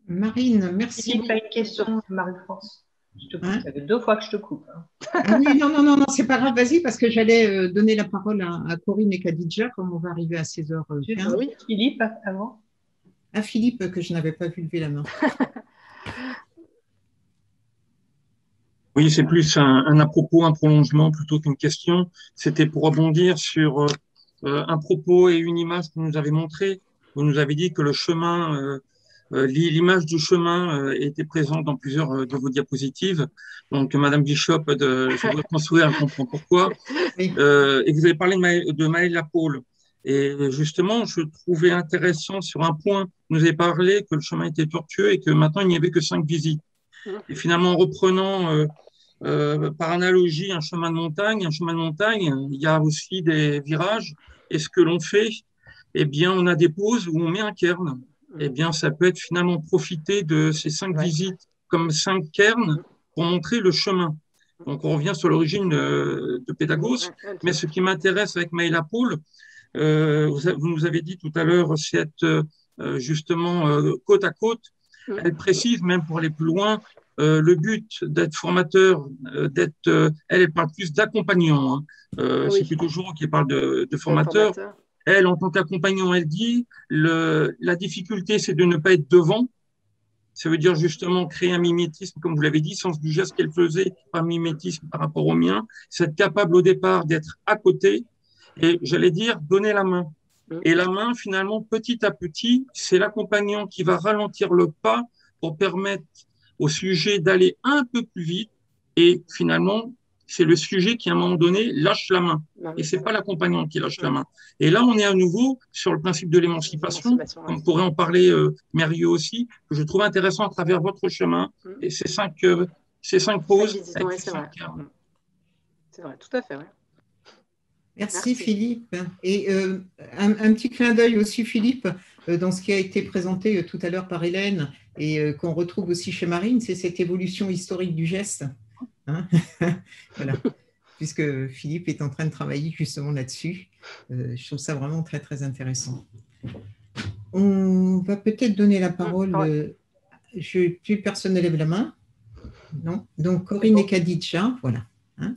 Marine, merci Philippe beaucoup. a une question, Marie-France. Je te coupe, Hein? ça fait 2 fois que je te coupe. Hein. Ah oui, non, non, non, non, c'est pas grave, vas-y, parce que j'allais donner la parole à Corinne et Khadija, comme on va arriver à 16h15. Ah oui. Philippe, avant. À Philippe, que je n'avais pas vu lever la main. Oui, c'est plus un à propos, un prolongement plutôt qu'une question. C'était pour rebondir sur un propos et une image que vous nous avez montré. Vous nous avez dit que le chemin, l'image du chemin était présente dans plusieurs de vos diapositives. Donc, Madame Bishop, je vous construire, elle comprend pourquoi. Oui. Et vous avez parlé de Maëlle Lapoule. Et justement, je trouvais intéressant sur un point, vous nous avez parlé que le chemin était tortueux et que maintenant, il n'y avait que 5 visites. Et finalement, en reprenant par analogie un chemin de montagne, il y a aussi des virages. Et ce que l'on fait, eh bien, on a des pauses où on met un cairn. Eh bien, ça peut être finalement profiter de ces 5 visites comme 5 cairns pour montrer le chemin. Donc, on revient sur l'origine de Pédagogos. Mais ce qui m'intéresse avec Maëlle Paul, vous nous avez dit tout à l'heure, cette justement côte à côte, elle précise, même pour aller plus loin, le but d'être formateur, elle parle plus d'accompagnant. Hein. C'est plutôt Jo qui parle de formateur. Elle, en tant qu'accompagnant, elle dit la difficulté, c'est de ne pas être devant. Ça veut dire justement créer un mimétisme, comme vous l'avez dit, sens du geste qu'elle faisait par mimétisme par rapport au mien. C'est être capable au départ d'être à côté et, j'allais dire, donner la main. Et la main, finalement, petit à petit, c'est l'accompagnant qui va ralentir le pas pour permettre au sujet d'aller un peu plus vite. Et finalement, c'est le sujet qui, à un moment donné, lâche la main. Et c'est pas l'accompagnant qui lâche la main. Et là, on est à nouveau sur le principe de l'émancipation, comme pourrait en parler Mérieux aussi, que je trouve intéressant à travers votre chemin et ces cinq pauses. C'est vrai, tout à fait. Ouais. Merci Philippe. Et un petit clin d'œil aussi, Philippe, dans ce qui a été présenté tout à l'heure par Hélène et qu'on retrouve aussi chez Marine, c'est cette évolution historique du geste. Hein. Voilà. Puisque Philippe est en train de travailler justement là-dessus. Je trouve ça vraiment très, très intéressant. On va peut-être donner la parole. Plus personne ne lève la main. Non. Donc, Corinne et Khadija, voilà. Hein.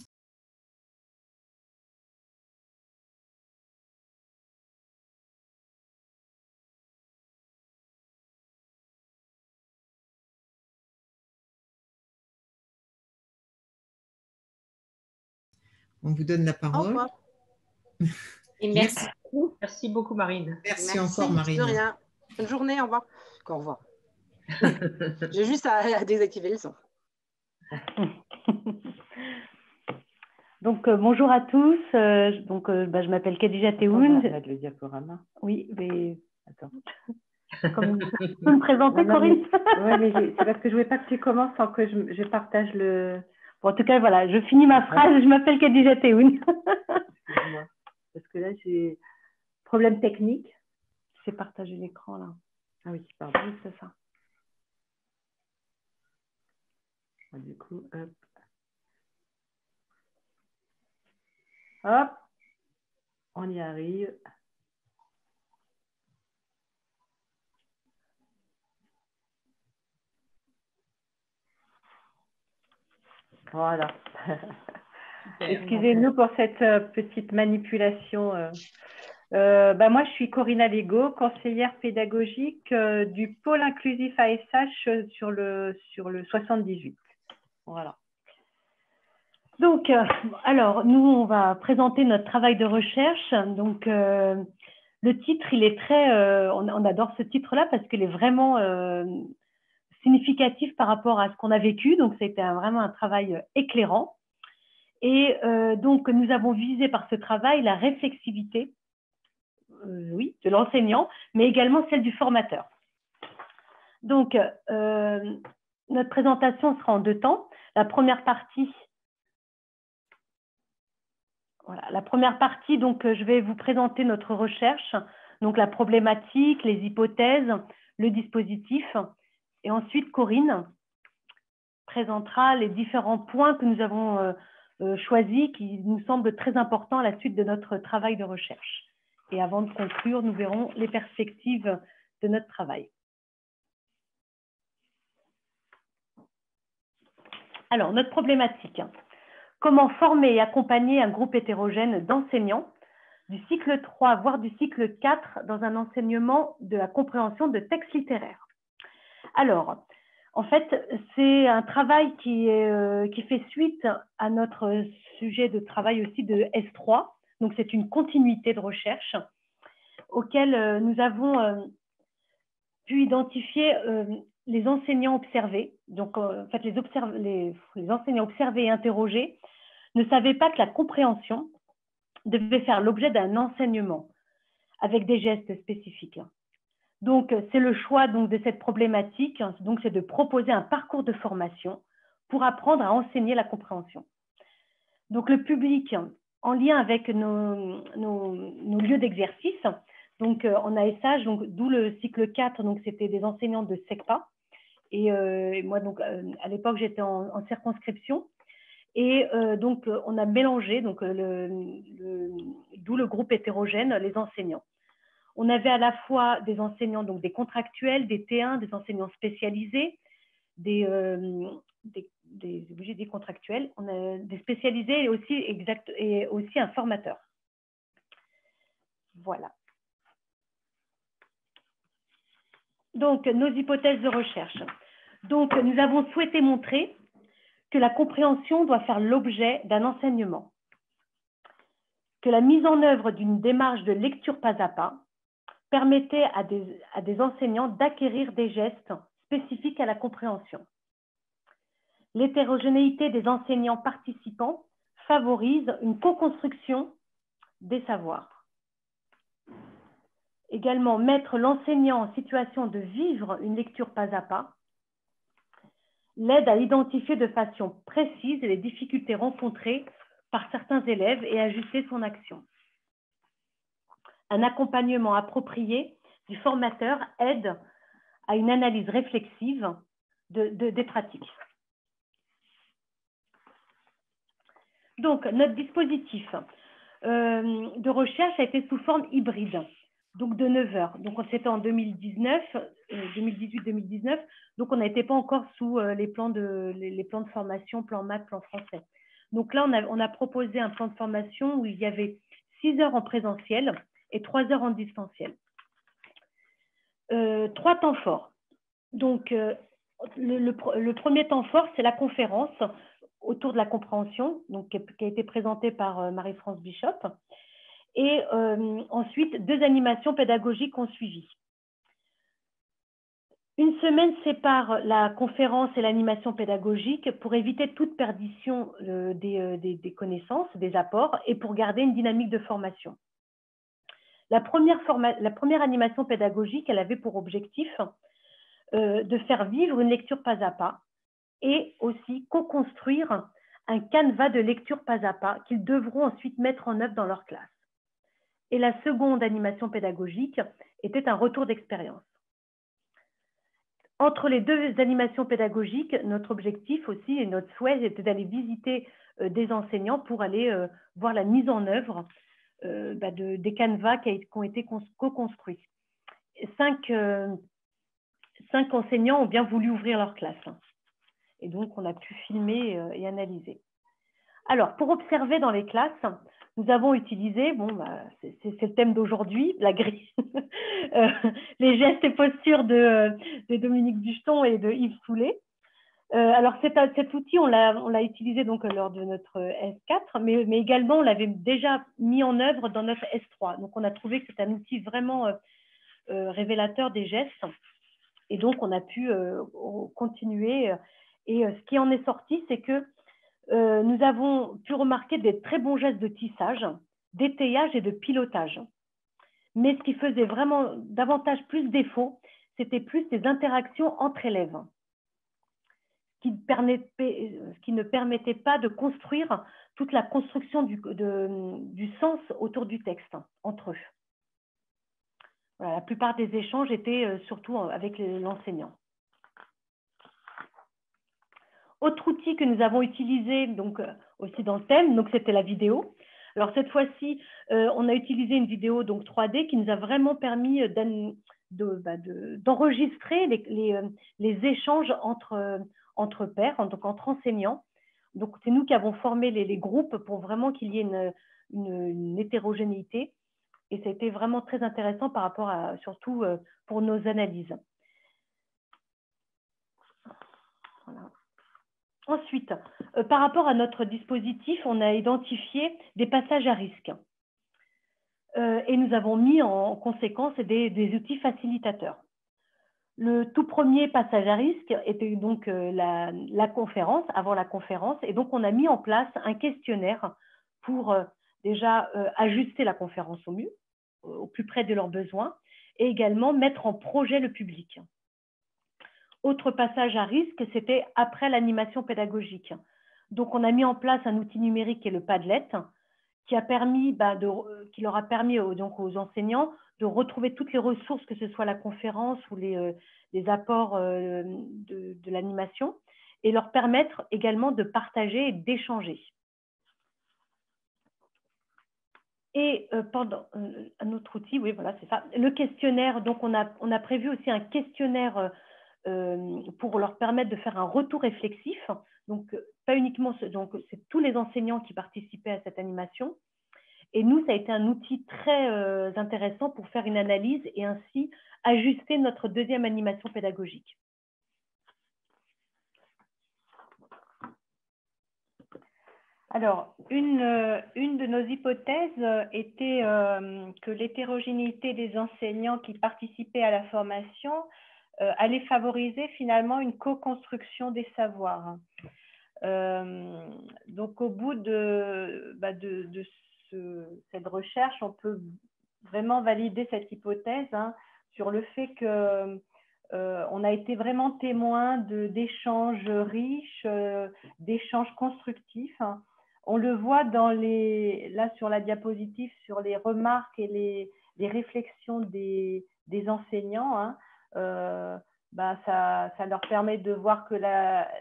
On vous donne la parole. Et merci. Merci beaucoup, Marine. Merci encore, Marine. De rien. Bonne journée, au revoir. Au revoir. J'ai juste à désactiver le son. Donc, bonjour à tous. Je m'appelle Khadija Tehoun. On va mettre le diaporama. Oui, mais attends. Comment tu peux me présenter, Corinne? Oui, mais c'est parce que je ne voulais pas que tu commences sans que je partage le… Bon, en tout cas, voilà, je finis ma phrase. Je m'appelle Khadija Tehoun. Excuse-moi. Parce que là, j'ai problème technique. C'est partager l'écran, là. Ah oui, pardon. Oui, c'est ça. Ah, du coup, hop. Hop. On y arrive. Voilà. Excusez-nous pour cette petite manipulation. Moi, je suis Corinne Lego, conseillère pédagogique du pôle inclusif ASH sur le 78. Voilà. Donc, alors, nous, on va présenter notre travail de recherche. Donc, le titre, il est très… on adore ce titre-là parce qu'il est vraiment significatif par rapport à ce qu'on a vécu. Donc, c'était vraiment un travail éclairant. Et donc, nous avons visé par ce travail la réflexivité, oui, de l'enseignant, mais également celle du formateur. Donc, notre présentation sera en 2 temps. La première partie, donc, je vais vous présenter notre recherche, donc la problématique, les hypothèses, le dispositif. Et ensuite, Corinne présentera les différents points que nous avons choisis, qui nous semblent très importants à la suite de notre travail de recherche. Et avant de conclure, nous verrons les perspectives de notre travail. Alors, notre problématique. Comment former et accompagner un groupe hétérogène d'enseignants du cycle 3, voire du cycle 4, dans un enseignement de la compréhension de textes littéraires. Alors, en fait, c'est un travail qui fait suite à notre sujet de travail aussi de S3. Donc, c'est une continuité de recherche auquel nous avons pu identifier les enseignants observés. Donc, en fait, les enseignants observés et interrogés ne savaient pas que la compréhension devait faire l'objet d'un enseignement avec des gestes spécifiques. Donc, c'est le choix donc, de cette problématique, donc c'est de proposer un parcours de formation pour apprendre à enseigner la compréhension. Donc, le public, en lien avec nos lieux d'exercice, donc en ASH, d'où le cycle 4, donc c'était des enseignants de SECPA. Et moi, donc, à l'époque, j'étais en circonscription. Et donc, on a mélangé, donc, d'où le groupe hétérogène, les enseignants. On avait à la fois des enseignants, donc des contractuels, des T1, des enseignants spécialisés, des contractuels, on a des spécialisés et aussi un formateur. Voilà. Donc, nos hypothèses de recherche. Donc, nous avons souhaité montrer que la compréhension doit faire l'objet d'un enseignement, que la mise en œuvre d'une démarche de lecture pas à pas permettait à des enseignants d'acquérir des gestes spécifiques à la compréhension. L'hétérogénéité des enseignants participants favorise une co-construction des savoirs. Également, mettre l'enseignant en situation de vivre une lecture pas à pas l'aide à identifier de façon précise les difficultés rencontrées par certains élèves et ajuster son action. Un accompagnement approprié du formateur aide à une analyse réflexive des pratiques. Donc, notre dispositif de recherche a été sous forme hybride, donc de 9 heures. Donc, c'était en 2018-2019, donc on n'était pas encore sous les plans de formation, plan maths, plan français. Donc là, on a proposé un plan de formation où il y avait 6 heures en présentiel et 3 heures en distanciel. 3 temps forts. Donc, le premier temps fort, c'est la conférence autour de la compréhension, donc, qui a été présentée par Marie-France Bishop. Et ensuite, 2 animations pédagogiques ont suivi. Une semaine sépare la conférence et l'animation pédagogique pour éviter toute perdition des connaissances, des apports, et pour garder une dynamique de formation. La première animation pédagogique, elle avait pour objectif de faire vivre une lecture pas à pas et aussi co-construire un canevas de lecture pas à pas qu'ils devront ensuite mettre en œuvre dans leur classe. Et la seconde animation pédagogique était un retour d'expérience. Entre les 2 animations pédagogiques, notre objectif aussi et notre souhait était d'aller visiter des enseignants pour aller voir la mise en œuvre des canevas qui ont été co-construits. 5 enseignants ont bien voulu ouvrir leur classe. Et donc, on a pu filmer et analyser. Alors, pour observer dans les classes, nous avons utilisé, c'est le thème d'aujourd'hui, la grille, les gestes et postures de Dominique Bucheton et de Yves Soulet. Alors, cet outil, on l'a utilisé donc lors de notre S4, mais également, on l'avait déjà mis en œuvre dans notre S3. Donc, on a trouvé que c'est un outil vraiment révélateur des gestes. Et donc, on a pu continuer. Et ce qui en est sorti, c'est que nous avons pu remarquer des très bons gestes de tissage, d'étayage et de pilotage. Mais ce qui faisait vraiment davantage plus défaut, c'était plus des interactions entre élèves, ce qui ne permettait pas de construire toute la construction du sens autour du texte entre eux. Voilà, la plupart des échanges étaient surtout avec l'enseignant. Autre outil que nous avons utilisé donc, aussi dans le thème, c'était la vidéo. Alors cette fois-ci, on a utilisé une vidéo donc 3D qui nous a vraiment permis d'enregistrer les échanges entre pairs, donc entre enseignants. Donc c'est nous qui avons formé les groupes pour vraiment qu'il y ait une hétérogénéité. Et ça a été vraiment très intéressant par rapport à, surtout pour nos analyses. Voilà. Ensuite, par rapport à notre dispositif, on a identifié des passages à risque. Et nous avons mis en conséquence des outils facilitateurs. Le tout premier passage à risque était donc la conférence, avant la conférence. Et donc, on a mis en place un questionnaire pour déjà ajuster la conférence au mieux, au plus près de leurs besoins, et également mettre en projet le public. Autre passage à risque, c'était après l'animation pédagogique. Donc, on a mis en place un outil numérique qui est le Padlet, qui leur a permis donc aux enseignants de retrouver toutes les ressources, que ce soit la conférence ou les apports de l'animation, et leur permettre également de partager et d'échanger. Et pendant un autre outil, oui, voilà, c'est ça, le questionnaire. Donc, on a prévu aussi un questionnaire pour leur permettre de faire un retour réflexif. Donc, pas uniquement, donc c'est tous les enseignants qui participaient à cette animation. Et nous, ça a été un outil très intéressant pour faire une analyse et ainsi ajuster notre deuxième animation pédagogique. Alors, une de nos hypothèses était que l'hétérogénéité des enseignants qui participaient à la formation allait favoriser finalement une co-construction des savoirs. Donc, au bout de cette recherche, on peut vraiment valider cette hypothèse sur le fait que on a été vraiment témoin d'échanges riches, d'échanges constructifs. On le voit là sur la diapositive, sur les remarques et les réflexions des enseignants. Ça leur permet de voir que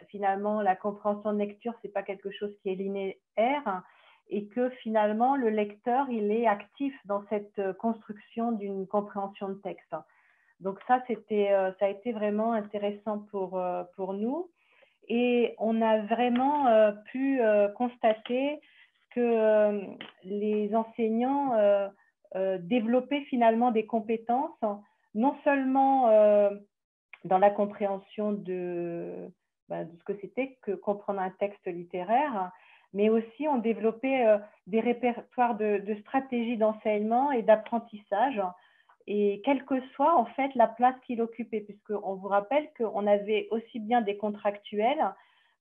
finalement, la compréhension de lecture, ce n'est pas quelque chose qui est linéaire et que finalement, le lecteur, il est actif dans cette construction d'une compréhension de texte. Donc ça a été vraiment intéressant pour nous. Et on a vraiment pu constater que les enseignants développaient finalement des compétences, non seulement dans la compréhension de ce que c'était que comprendre un texte littéraire, mais aussi ont développé des répertoires de stratégies d'enseignement et d'apprentissage, et quelle que soit en fait la place qu'il occupait, puisqu'on vous rappelle qu'on avait aussi bien des contractuels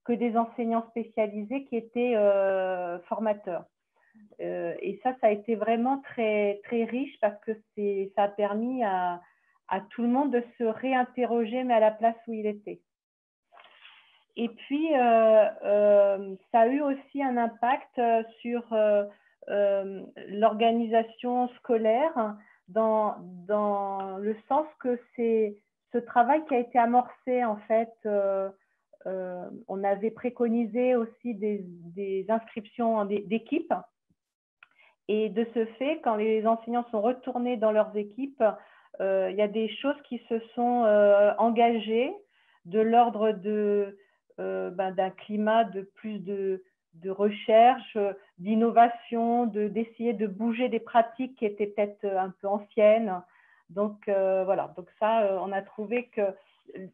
que des enseignants spécialisés qui étaient formateurs. Et ça a été vraiment très, très riche parce que ça a permis à tout le monde de se réinterroger, mais à la place où il était. Et puis, ça a eu aussi un impact sur l'organisation scolaire, dans le sens que c'est ce travail qui a été amorcé, en fait, on avait préconisé aussi des inscriptions d'équipes. Et de ce fait, quand les enseignants sont retournés dans leurs équipes, il y a des choses qui se sont engagées de l'ordre d'un climat de plus de recherche, d'innovation, d'essayer de bouger des pratiques qui étaient peut-être un peu anciennes. Donc, voilà. Donc ça, on a trouvé que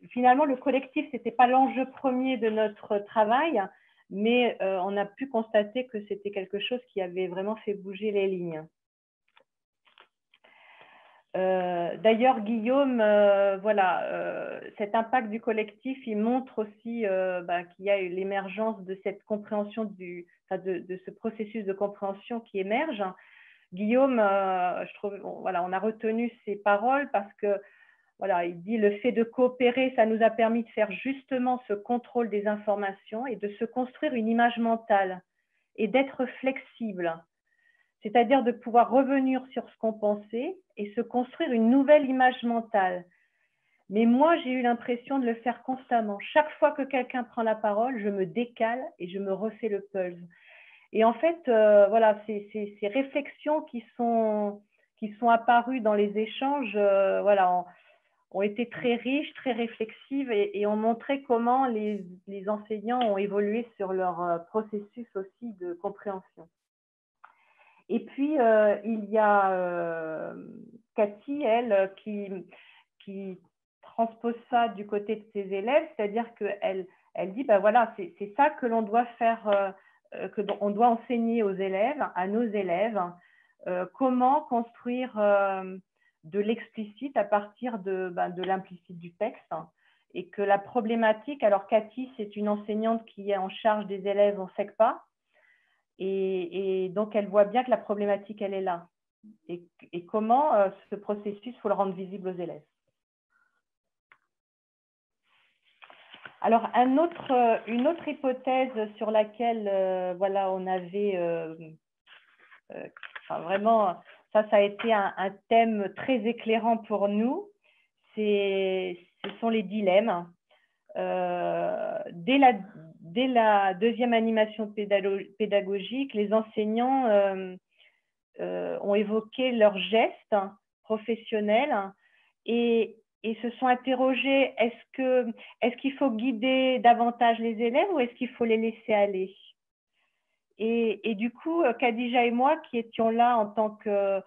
finalement, le collectif, ce n'était pas l'enjeu premier de notre travail, mais on a pu constater que c'était quelque chose qui avait vraiment fait bouger les lignes. D'ailleurs, Guillaume, cet impact du collectif, il montre aussi qu'il y a eu l'émergence de cette compréhension de ce processus de compréhension qui émerge. Guillaume, je trouve, on a retenu ses paroles parce que il dit le fait de coopérer, ça nous a permis de faire justement ce contrôle des informations et de se construire une image mentale et d'être flexible. C'est-à-dire de pouvoir revenir sur ce qu'on pensait et se construire une nouvelle image mentale. Mais moi, j'ai eu l'impression de le faire constamment. Chaque fois que quelqu'un prend la parole, je me décale et je me refais le pulse. Et en fait, voilà, ces réflexions qui sont apparues dans les échanges, voilà, ont été très riches, très réflexives et ont montré comment les enseignants ont évolué sur leur processus aussi de compréhension. Et puis, il y a Cathy, elle, qui transpose ça du côté de ses élèves, c'est-à-dire qu'elle dit, ben voilà, c'est ça que l'on doit faire, on doit enseigner aux élèves, à nos élèves, comment construire de l'explicite à partir de l'implicite du texte. Et que la problématique, alors Cathy, c'est une enseignante qui est en charge des élèves en SECPA, et donc elle voit bien que la problématique, elle est là. Et comment ce processus, il faut le rendre visible aux élèves. Alors, une autre hypothèse sur laquelle voilà, on avait vraiment, ça a été un thème très éclairant pour nous, ce sont les dilemmes. Dès la deuxième animation pédagogique, les enseignants ont évoqué leurs gestes professionnels et se sont interrogés, est-ce qu'il faut guider davantage les élèves ou est-ce qu'il faut les laisser aller? Et du coup, Khadija et moi, qui étions là en tant que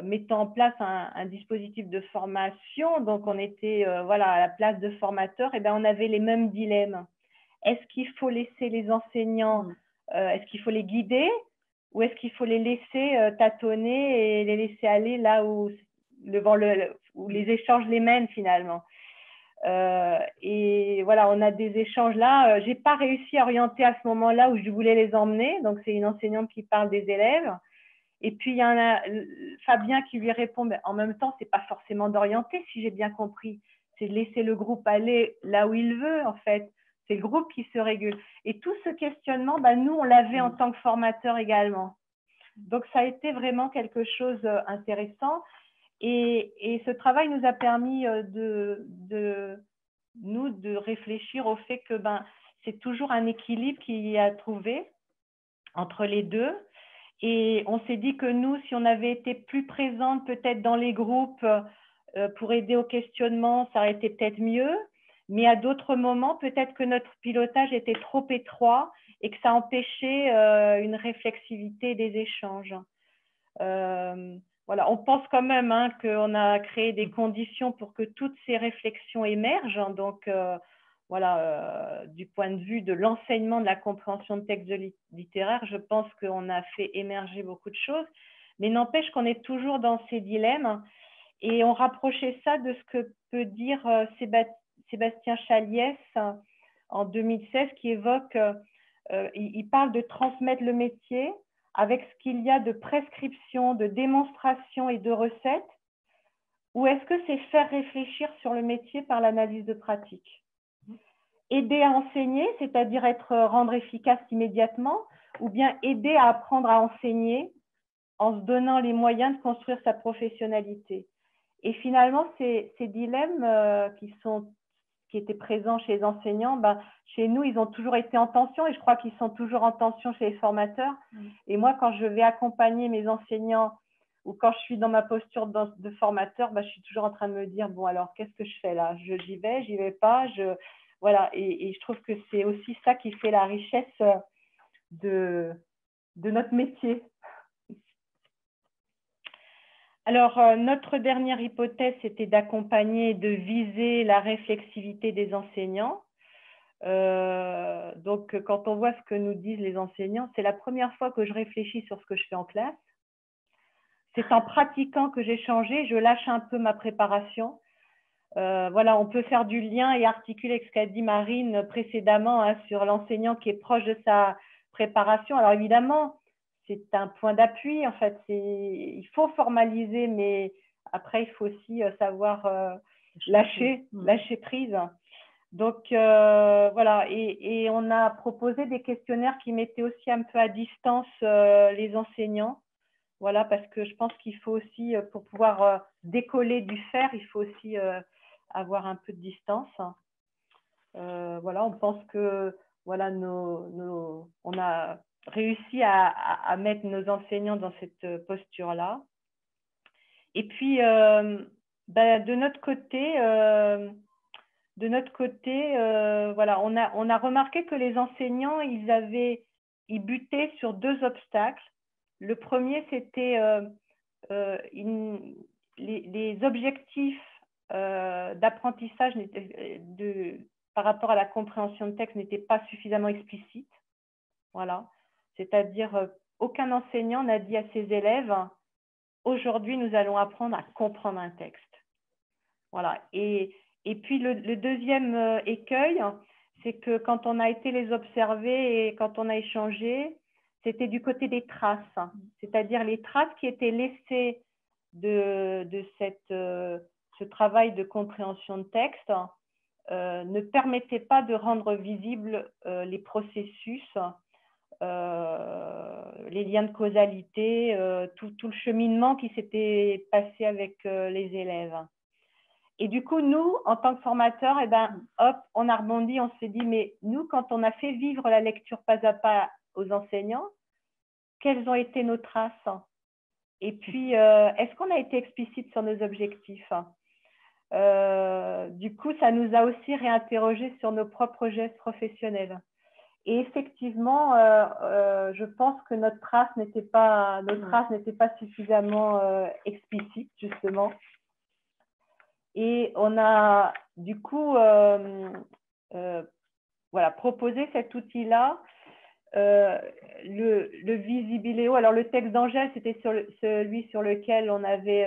mettant en place un dispositif de formation, donc on était voilà, à la place de formateurs, et bien on avait les mêmes dilemmes. Est-ce qu'il faut laisser les enseignants, est-ce qu'il faut les guider ou est-ce qu'il faut les laisser tâtonner et les laisser aller là où les échanges les mènent finalement? Et voilà, on a des échanges là. J'ai pas réussi à orienter à ce moment-là où je voulais les emmener. Donc, c'est une enseignante qui parle des élèves. Et puis, il y en a Fabien qui lui répond, mais en même temps, c'est pas forcément d'orienter, si j'ai bien compris. C'est de laisser le groupe aller là où il veut, en fait. C'est le groupe qui se régule. Et tout ce questionnement, nous, on l'avait en tant que formateur également. Donc, ça a été vraiment quelque chose d'intéressant. Et ce travail nous a permis de réfléchir au fait que c'est toujours un équilibre qu'il y a à trouver entre les deux. Et on s'est dit que nous, si on avait été plus présente peut-être dans les groupes pour aider au questionnement, ça aurait été peut-être mieux. Mais à d'autres moments, peut-être que notre pilotage était trop étroit et que ça empêchait une réflexivité des échanges. Voilà, on pense quand même qu'on a créé des conditions pour que toutes ces réflexions émergent. Donc, voilà, du point de vue de l'enseignement de la compréhension de textes littéraires, je pense qu'on a fait émerger beaucoup de choses. Mais n'empêche qu'on est toujours dans ces dilemmes. Et on rapprochait ça de ce que peut dire Sébastien Chaliès en 2016, qui évoque, il parle de transmettre le métier avec ce qu'il y a de prescription, de démonstration et de recettes, ou est-ce que c'est faire réfléchir sur le métier par l'analyse de pratique? Aider à enseigner, c'est-à-dire rendre efficace immédiatement, ou bien aider à apprendre à enseigner en se donnant les moyens de construire sa professionnalité. Et finalement, ces dilemmes qui étaient présents chez les enseignants, chez nous, ils ont toujours été en tension et je crois qu'ils sont toujours en tension chez les formateurs. Et moi, quand je vais accompagner mes enseignants ou quand je suis dans ma posture de formateur, je suis toujours en train de me dire, bon, alors, qu'est-ce que je fais là? J'y vais pas, voilà. Et je trouve que c'est aussi ça qui fait la richesse de notre métier. Alors, notre dernière hypothèse, c'était d'accompagner et de viser la réflexivité des enseignants. Donc, quand on voit ce que nous disent les enseignants, c'est la première fois que je réfléchis sur ce que je fais en classe. C'est en pratiquant que j'ai changé, je lâche un peu ma préparation. Voilà, on peut faire du lien et articuler avec ce qu'a dit Marine précédemment sur l'enseignant qui est proche de sa préparation. Alors, évidemment, c'est un point d'appui, en fait. Il faut formaliser, mais après, il faut aussi savoir lâcher prise. Donc, voilà. Et on a proposé des questionnaires qui mettaient aussi un peu à distance les enseignants. Voilà, parce que je pense qu'il faut aussi, pour pouvoir décoller du faire, il faut aussi avoir un peu de distance. Voilà, on pense que voilà, on a réussi à mettre nos enseignants dans cette posture-là. Et puis, de notre côté, voilà, on a remarqué que les enseignants, ils butaient sur 2 obstacles. Le premier, c'était les objectifs d'apprentissage par rapport à la compréhension de texte n'étaient pas suffisamment explicites. Voilà. C'est-à-dire, aucun enseignant n'a dit à ses élèves « Aujourd'hui, nous allons apprendre à comprendre un texte ». Voilà. Et puis, le deuxième écueil, c'est que quand on a été les observer et quand on a échangé, c'était du côté des traces, c'est-à-dire les traces qui étaient laissées de ce travail de compréhension de texte ne permettaient pas de rendre visibles les processus, les liens de causalité, tout le cheminement qui s'était passé avec les élèves. Et du coup, nous, en tant que formateurs, hop, on a rebondi, on s'est dit, mais nous, quand on a fait vivre la lecture pas à pas aux enseignants, quelles ont été nos traces? Et puis, est-ce qu'on a été explicite sur nos objectifs? Du coup, ça nous a aussi réinterrogés sur nos propres gestes professionnels. Et effectivement, je pense que notre trace n'était pas suffisamment explicite, justement. Et on a du coup voilà, proposé cet outil-là, le Visibiléo. Alors, le texte d'Angèle, c'était celui sur lequel on avait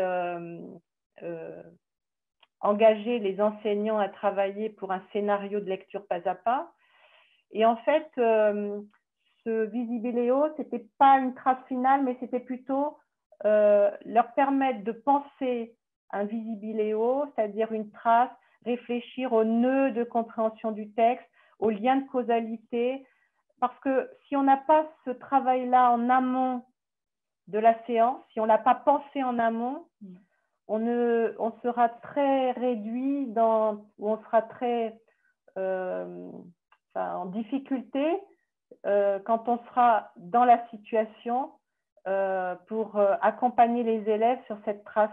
engagé les enseignants à travailler pour un scénario de lecture pas à pas. Et en fait, ce Visibiléo, ce n'était pas une trace finale, mais c'était plutôt leur permettre de penser un Visibiléo, c'est-à-dire une trace, réfléchir au nœud de compréhension du texte, aux liens de causalité, parce que si on n'a pas ce travail-là en amont de la séance, si on ne l'a pas pensé en amont, on sera très réduit ou on sera très en difficulté quand on sera dans la situation pour accompagner les élèves sur cette trace,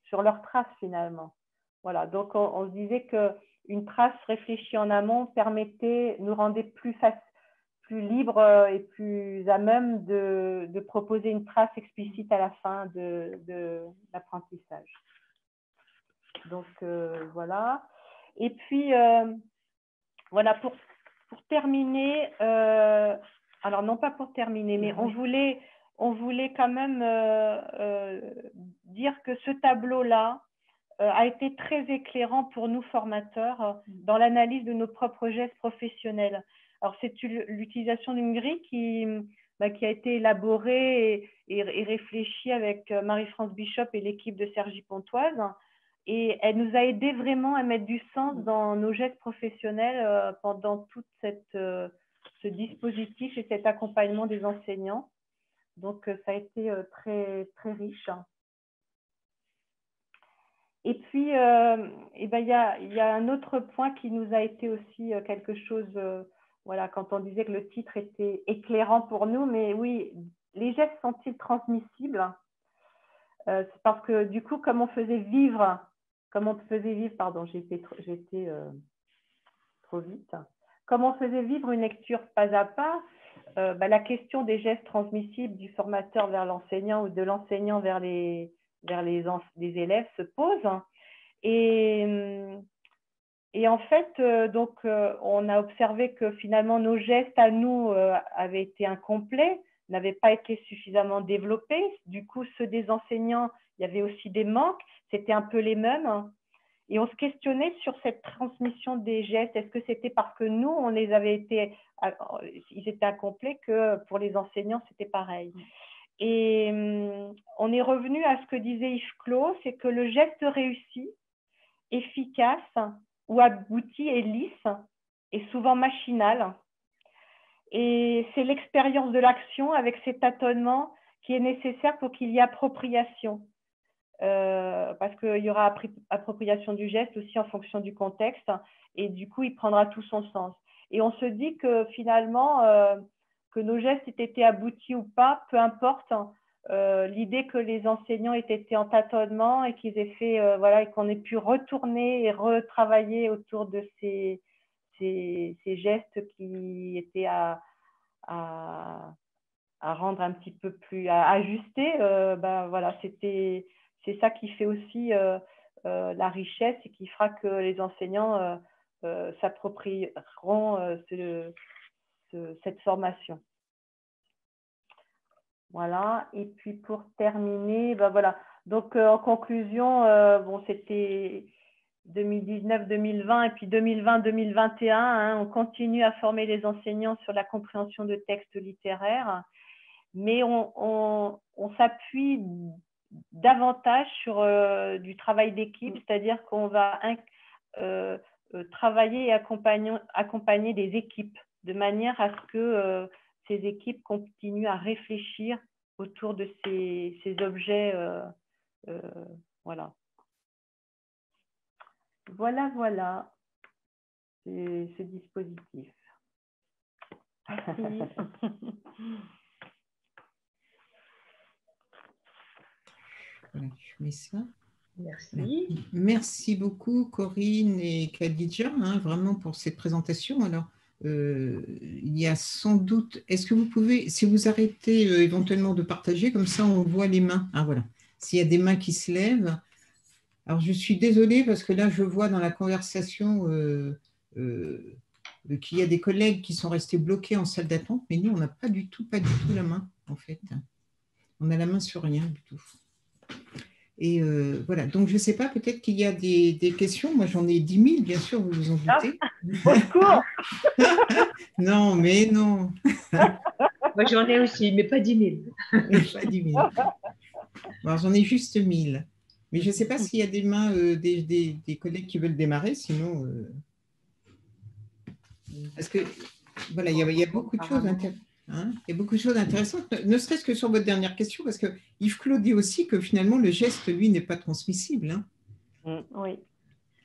sur leur trace finalement. Voilà, donc on se disait qu'une trace réfléchie en amont nous rendait plus libre et plus à même de proposer une trace explicite à la fin de l'apprentissage. Donc voilà. Et puis voilà, pour terminer, alors non pas pour terminer, mais on voulait quand même dire que ce tableau-là a été très éclairant pour nous formateurs dans l'analyse de nos propres gestes professionnels. Alors, c'est l'utilisation d'une grille qui a été élaborée et réfléchie avec Marie-France Bishop et l'équipe de Sergi Pontoise. Et elle nous a aidé vraiment à mettre du sens dans nos gestes professionnels pendant tout ce dispositif et cet accompagnement des enseignants. Donc, ça a été très, très riche. Et puis, y a un autre point qui nous a été aussi quelque chose, voilà, quand on disait que le titre était éclairant pour nous, mais oui, les gestes sont-ils transmissibles? C'est parce que du coup, comme on faisait vivre, pardon, j'ai été trop vite, comme on faisait vivre une lecture pas à pas, la question des gestes transmissibles du formateur vers l'enseignant ou de l'enseignant vers les élèves se pose. Et en fait, on a observé que finalement nos gestes à nous avaient été incomplets, n'avaient pas été suffisamment développés. Du coup, ceux des enseignants, il y avait aussi des manques, c'était un peu les mêmes. Et on se questionnait sur cette transmission des gestes. Est-ce que c'était parce que nous, ils étaient incomplets, que pour les enseignants, c'était pareil? Et on est revenu à ce que disait Yves Clos, c'est que le geste réussi, efficace ou abouti et lisse est souvent machinal. Et c'est l'expérience de l'action avec ces tâtonnements qui est nécessaire pour qu'il y ait appropriation. Parce qu'il y aura appropriation du geste aussi en fonction du contexte et du coup, il prendra tout son sens. Et on se dit que finalement, que nos gestes aient été aboutis ou pas, peu importe. L'idée que les enseignants aient été en tâtonnement et qu'ils aient fait, voilà, et qu'on ait pu retourner et retravailler autour de ces gestes qui étaient à rendre un petit peu plus, à ajuster, voilà, c'est ça qui fait aussi la richesse et qui fera que les enseignants s'approprieront cette formation. Voilà, et puis pour terminer, voilà. Donc en conclusion, bon, c'était 2019-2020 et puis 2020-2021, hein, on continue à former les enseignants sur la compréhension de textes littéraires, mais on s'appuie davantage sur du travail d'équipe, c'est-à-dire qu'on va travailler et accompagner des équipes de manière à ce que ces équipes continuent à réfléchir autour de ces objets. Voilà. Voilà ce dispositif. Voilà, je mets ça. Merci. Merci beaucoup Corinne et Khadija, hein, vraiment pour cette présentation. Alors, il y a sans doute, est-ce que vous pouvez, si vous arrêtez éventuellement de partager, comme ça on voit les mains. Ah voilà, s'il y a des mains qui se lèvent. Alors je suis désolée parce que là je vois dans la conversation qu'il y a des collègues qui sont restés bloqués en salle d'attente, mais nous on n'a pas du tout la main en fait. On a la main sur rien du tout. Et voilà, donc je ne sais pas, peut-être qu'il y a des questions. Moi, j'en ai 10 000, bien sûr, vous vous en doutez. Au secours. Non, mais non. Moi, j'en ai aussi, mais pas 10 000. Pas 10 000. Bon, j'en ai juste 1 000. Mais je ne sais pas s'il y a des mains des collègues qui veulent démarrer, sinon… Parce que, voilà, il y a beaucoup de choses intéressantes. Hein, il y a beaucoup de choses intéressantes, ne serait-ce que sur votre dernière question, parce que Yves-Claude dit aussi que finalement, le geste, lui, n'est pas transmissible. Hein. Oui.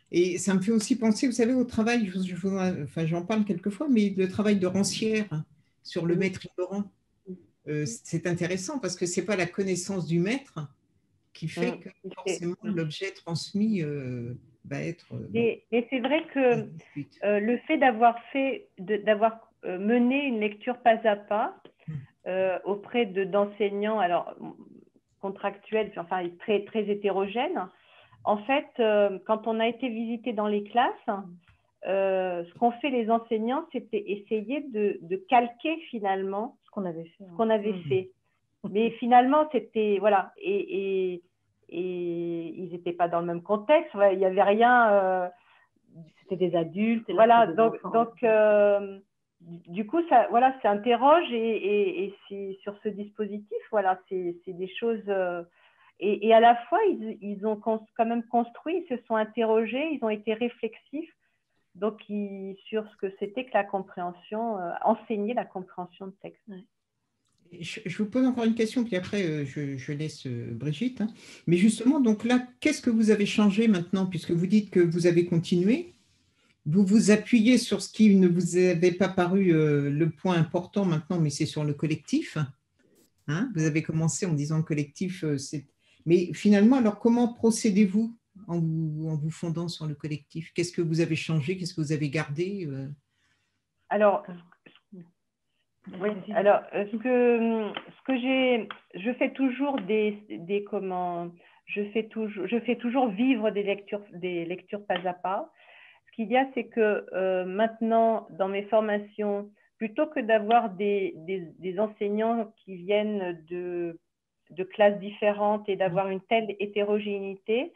Et ça me fait aussi penser, vous savez, au travail, enfin, j'en parle quelquefois, mais le travail de Rancière hein, sur le maître ignorant, c'est intéressant parce que ce n'est pas la connaissance du maître qui fait que forcément l'objet transmis va être… Et c'est vrai que le fait d'avoir mené une lecture pas à pas auprès d'enseignants alors contractuels, enfin très, très hétérogènes, en fait, quand on a été visité dans les classes, ce qu'ont fait les enseignants, c'était essayer de calquer finalement ce qu'on avait fait. Mais finalement, c'était… Voilà. Et ils n'étaient pas dans le même contexte. Il n'y avait rien… c'était des adultes. Voilà. Donc du coup, ça interroge et sur ce dispositif, voilà, c'est des choses… et à la fois, ils ont quand même construit, ils se sont interrogés, ils ont été réflexifs donc sur ce que c'était que la compréhension, enseigner la compréhension de texte. Ouais. Je vous pose encore une question, puis après, je laisse Brigitte. Hein. Mais justement, donc là, qu'est-ce que vous avez changé maintenant, puisque vous dites que vous avez continué? Vous vous appuyez sur ce qui ne vous avait pas paru le point important maintenant, mais c'est sur le collectif. Hein, vous avez commencé en disant le collectif, c'est… Mais finalement, alors comment procédez-vous en vous fondant sur le collectif? Qu'est-ce que vous avez changé? Qu'est-ce que vous avez gardé? Alors, oui, alors ce que je fais toujours je fais toujours vivre des lectures pas à pas. Ce qu'il y a, c'est que maintenant, dans mes formations, plutôt que d'avoir des enseignants qui viennent de classes différentes et d'avoir une telle hétérogénéité,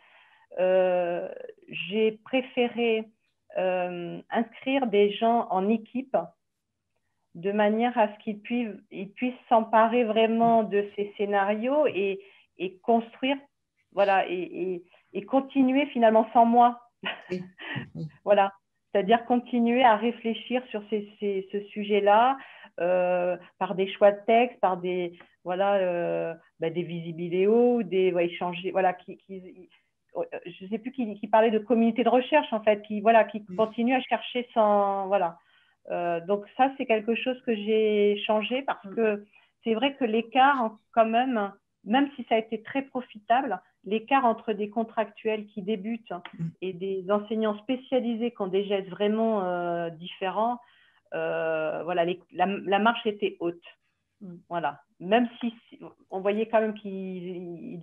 j'ai préféré inscrire des gens en équipe de manière à ce qu'ils puissent s'emparer vraiment de ces scénarios et construire, voilà, et continuer finalement sans moi. Voilà, c'est-à-dire continuer à réfléchir sur ce sujet-là par des choix de texte, par des visibiléos, échanger, voilà, je ne sais plus qui parlait de communauté de recherche en fait, qui continue à chercher sans, voilà. Donc ça, c'est quelque chose que j'ai changé parce que c'est vrai que l'écart, quand même si ça a été très profitable, l'écart entre des contractuels qui débutent et des enseignants spécialisés qui ont des gestes vraiment différents, voilà, la marche était haute. Voilà. Même si on voyait quand même qu'ils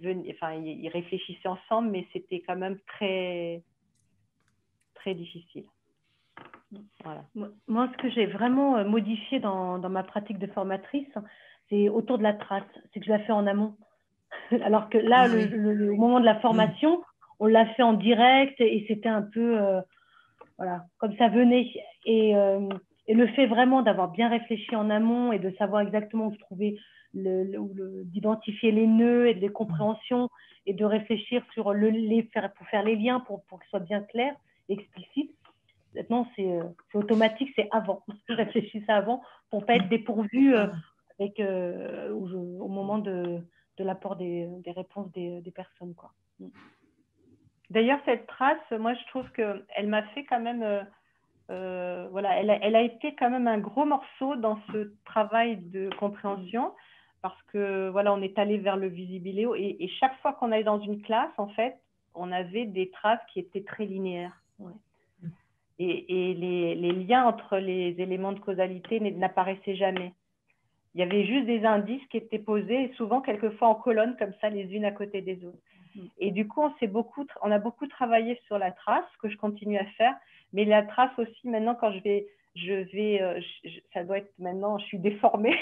réfléchissaient ensemble, mais c'était quand même très, très difficile. Voilà. Moi, ce que j'ai vraiment modifié dans ma pratique de formatrice, c'est autour de la trace. C'est que je la fais en amont. Alors que là, au moment de la formation, on l'a fait en direct et c'était un peu, voilà, comme ça venait. Et le fait vraiment d'avoir bien réfléchi en amont et de savoir exactement où se trouver, d'identifier les nœuds et les compréhensions et de réfléchir sur pour faire les liens pour que ce soit bien clair, explicite. Maintenant, c'est automatique, c'est avant. Je réfléchis ça avant pour ne pas être dépourvu au moment de l'apport des réponses des personnes, quoi. D'ailleurs, cette trace, moi, je trouve qu'elle m'a fait quand même... voilà, elle a été quand même un gros morceau dans ce travail de compréhension parce que, voilà, on est allé vers le visibiléo et chaque fois qu'on allait dans une classe, en fait, on avait des traces qui étaient très linéaires. Ouais. Et les liens entre les éléments de causalité n'apparaissaient jamais. Il y avait juste des indices qui étaient posés, et souvent quelquefois en colonne, comme ça, les unes à côté des autres. Et du coup, on a beaucoup travaillé sur la trace, que je continue à faire, mais la trace aussi, maintenant, quand ça doit être maintenant, je suis déformée,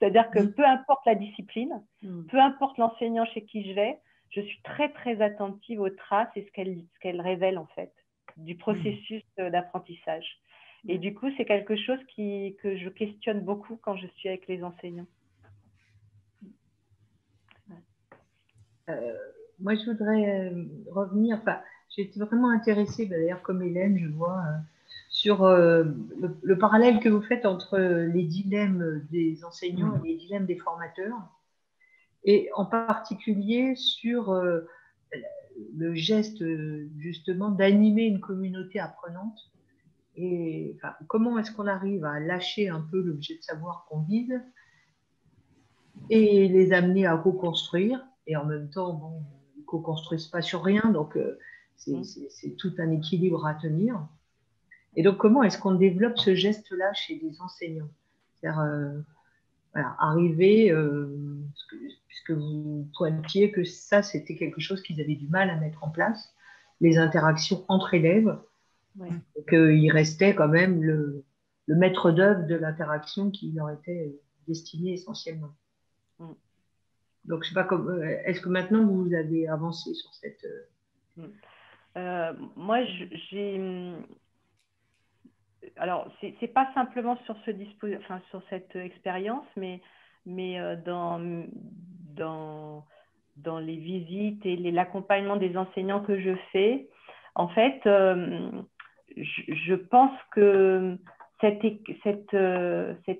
c'est-à-dire que peu importe la discipline, peu importe l'enseignant chez qui je vais, je suis très, très attentive aux traces et ce qu'elles révèlent, en fait, du processus d'apprentissage. Et du coup, c'est quelque chose que je questionne beaucoup quand je suis avec les enseignants. Moi, je voudrais revenir, j'ai été vraiment intéressée, d'ailleurs comme Hélène, je vois, sur le parallèle que vous faites entre les dilemmes des enseignants et les dilemmes des formateurs, et en particulier sur le geste justement d'animer une communauté apprenante. Et comment est-ce qu'on arrive à lâcher un peu l'objet de savoir qu'on vise et les amener à co-construire, et en même temps, bon, ils ne co-construisent pas sur rien, donc c'est tout un équilibre à tenir. Et donc, comment est-ce qu'on développe ce geste-là chez les enseignants? C'est-à-dire, voilà, arriver, puisque vous pointiez que ça, c'était quelque chose qu'ils avaient du mal à mettre en place, les interactions entre élèves, et qu'il restait quand même le maître d'œuvre de l'interaction qui leur était destiné essentiellement. Donc, je sais pas, est-ce que maintenant vous avez avancé sur cette... Moi, alors, c'est pas simplement sur sur cette expérience, mais dans les visites et l'accompagnement des enseignants que je fais, en fait, je pense que cet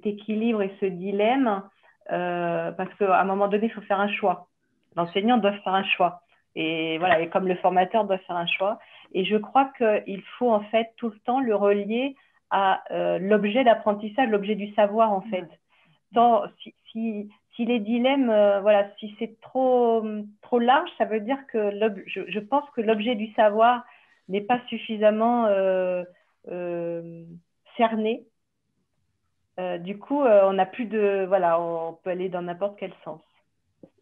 équilibre et ce dilemme, parce qu'à un moment donné, il faut faire un choix. L'enseignant doit faire un choix. Et voilà, et comme le formateur doit faire un choix. Et je crois qu'il faut en fait tout le temps le relier à l'objet d'apprentissage, l'objet du savoir en fait. Si les dilemmes, voilà, si c'est trop large, ça veut dire que je pense que l'objet du savoir n'est pas suffisamment cerné. Du coup, on n'a plus de, voilà, on peut aller dans n'importe quel sens.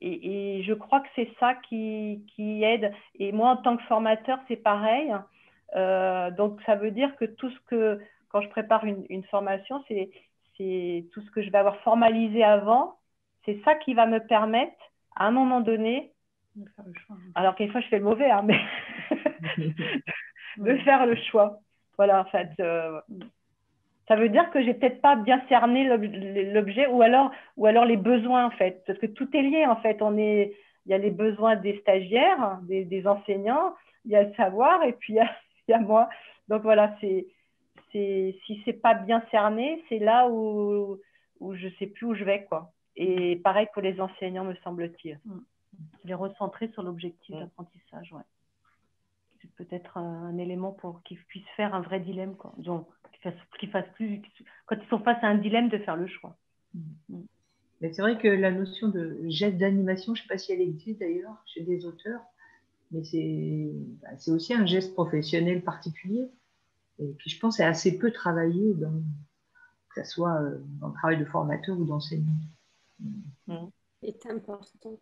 Et je crois que c'est ça qui aide. Et moi, en tant que formateur, c'est pareil. Donc, ça veut dire que quand je prépare une formation, c'est tout ce que je vais avoir formalisé avant. C'est ça qui va me permettre, à un moment donné, de faire le choix. Alors, quelquefois, je fais le mauvais, hein, mais de faire le choix. Voilà, en fait. Ça veut dire que j'ai peut-être pas bien cerné l'objet ou alors les besoins, en fait. Parce que tout est lié, en fait. Il y a les besoins des stagiaires, des enseignants, il y a le savoir et puis il y a moi. Donc voilà, si c'est pas bien cerné, c'est là où je sais plus où je vais, quoi. Et pareil pour les enseignants, me semble-t-il. Les recentrer sur l'objectif d'apprentissage, ouais. C'est peut-être un élément pour qu'ils puissent faire un vrai dilemme, quoi. Donc, quand ils sont face à un dilemme, de faire le choix. Mais c'est vrai que la notion de geste d'animation, je ne sais pas si elle existe d'ailleurs chez des auteurs, mais c'est aussi un geste professionnel particulier et qui, je pense, est assez peu travaillé, que ce soit dans le travail de formateur ou d'enseignant. C'est important.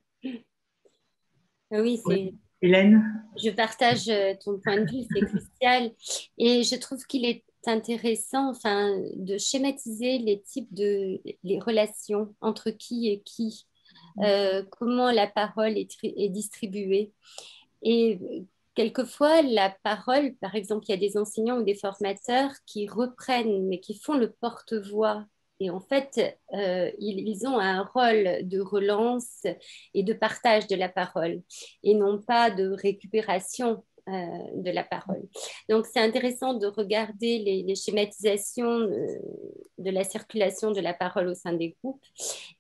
Oui, c'est... Hélène? Je partage ton point de vue, c'est crucial. Et je trouve qu'il est intéressant, enfin, de schématiser les relations entre qui et qui, comment la parole est distribuée. Et quelquefois, la parole, par exemple, il y a des enseignants ou des formateurs qui reprennent, mais qui font le porte-voix. Et en fait, ils ont un rôle de relance et de partage de la parole, et non pas de récupération de la parole. Donc, c'est intéressant de regarder les schématisations de la circulation de la parole au sein des groupes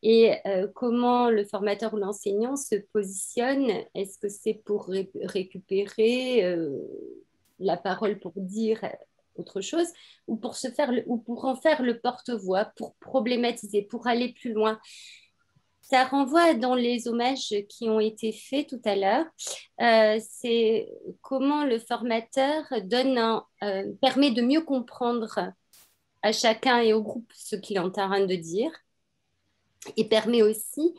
et comment le formateur ou l'enseignant se positionne. Est-ce que c'est pour récupérer la parole pour dire autre chose ou pour en faire le porte-voix, pour problématiser, pour aller plus loin? Ça renvoie dans les hommages qui ont été faits tout à l'heure. C'est comment le formateur permet de mieux comprendre à chacun et au groupe ce qu'il est en train de dire, et permet aussi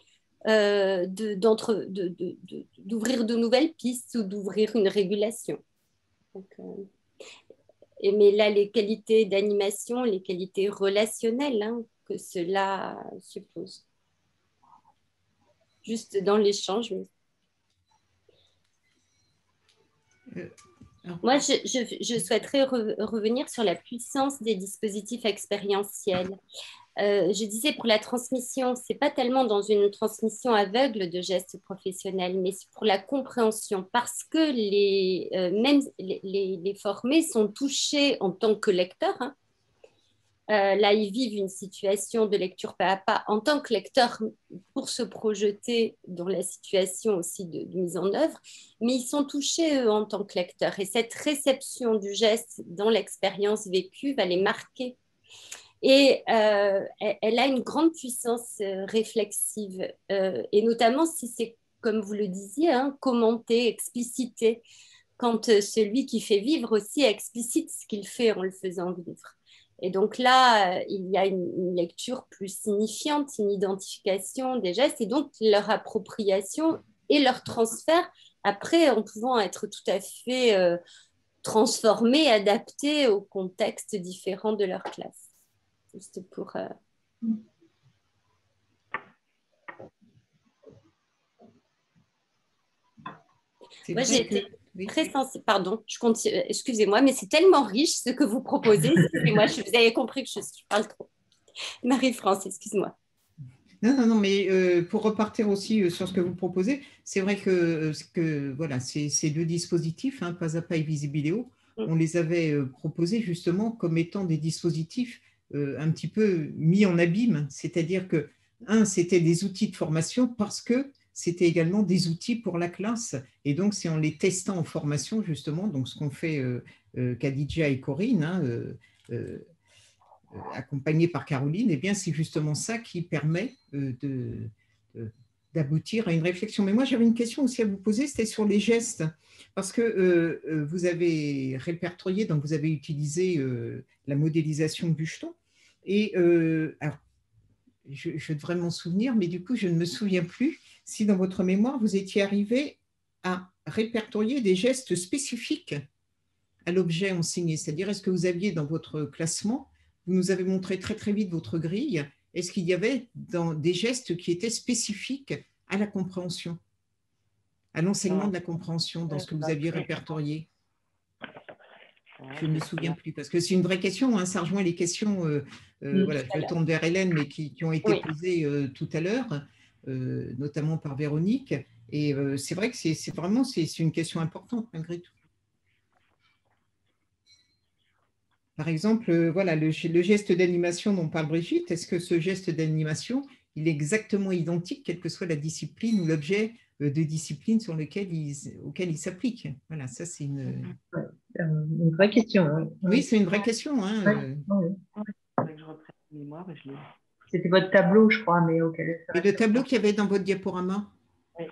d'ouvrir de nouvelles pistes ou d'ouvrir une régulation. Donc, mais là, les qualités d'animation, les qualités relationnelles que cela suppose. Juste dans l'échange. Moi, je souhaiterais revenir sur la puissance des dispositifs expérientiels. Je disais pour la transmission, ce n'est pas tellement dans une transmission aveugle de gestes professionnels, mais pour la compréhension, parce que même les formés sont touchés en tant que lecteurs. Là, ils vivent une situation de lecture pas à pas en tant que lecteurs pour se projeter dans la situation aussi de mise en œuvre, mais ils sont touchés, eux, en tant que lecteurs. Et cette réception du geste dans l'expérience vécue va les marquer. Et elle a une grande puissance réflexive, et notamment si c'est, comme vous le disiez, commenté, explicité, quand celui qui fait vivre aussi explicite ce qu'il fait en le faisant vivre. Et donc là, il y a une lecture plus signifiante, une identification des gestes, et donc leur appropriation et leur transfert, après, en pouvant être tout à fait transformés, adaptés aux contextes différents de leur classe. Juste pour... Moi, j'ai été très sensible. Pardon, je continue. Excusez-moi, mais c'est tellement riche ce que vous proposez. Excusez-moi, vous avez compris que je parle trop. Marie-France, excuse-moi. Non, mais pour repartir aussi sur ce que vous proposez, c'est vrai que voilà, ces deux dispositifs, Pas à Pas et Visibiléo, on les avait proposés justement comme étant des dispositifs un petit peu mis en abîme, c'est-à-dire que, c'était des outils de formation parce que c'était également des outils pour la classe. Et donc, c'est en les testant en formation, justement, donc ce qu'ont fait Khadija et Corinne, accompagnées par Caroline, eh bien, c'est justement ça qui permet d'aboutir à une réflexion. Mais moi, j'avais une question aussi à vous poser, c'était sur les gestes, parce que vous avez répertorié, donc vous avez utilisé la modélisation de Bucheton, et alors, je devrais m'en souvenir, mais du coup, je ne me souviens plus si dans votre mémoire, vous étiez arrivé à répertorier des gestes spécifiques à l'objet enseigné. C'est-à-dire, est-ce que vous aviez dans votre classement, vous nous avez montré très très vite votre grille, est-ce qu'il y avait des gestes qui étaient spécifiques à la compréhension, à l'enseignement de la compréhension dans ce que vous aviez répertorié? Je ne me souviens plus, parce que c'est une vraie question, ça rejoint les questions, voilà, je tourne vers Hélène, mais qui ont été posées tout à l'heure, notamment par Véronique. Et c'est vrai que c'est une question importante malgré tout. Par exemple, voilà, le geste d'animation dont parle Brigitte, est-ce que ce geste d'animation, il est exactement identique, quelle que soit la discipline ou l'objet de discipline auquel il s'applique? Voilà, ça c'est une... une vraie question. Hein. Oui, c'est une vraie question. Hein, C'était votre tableau, je crois, mais auquel. Et le tableau qu'il y avait dans votre diaporama. Oui.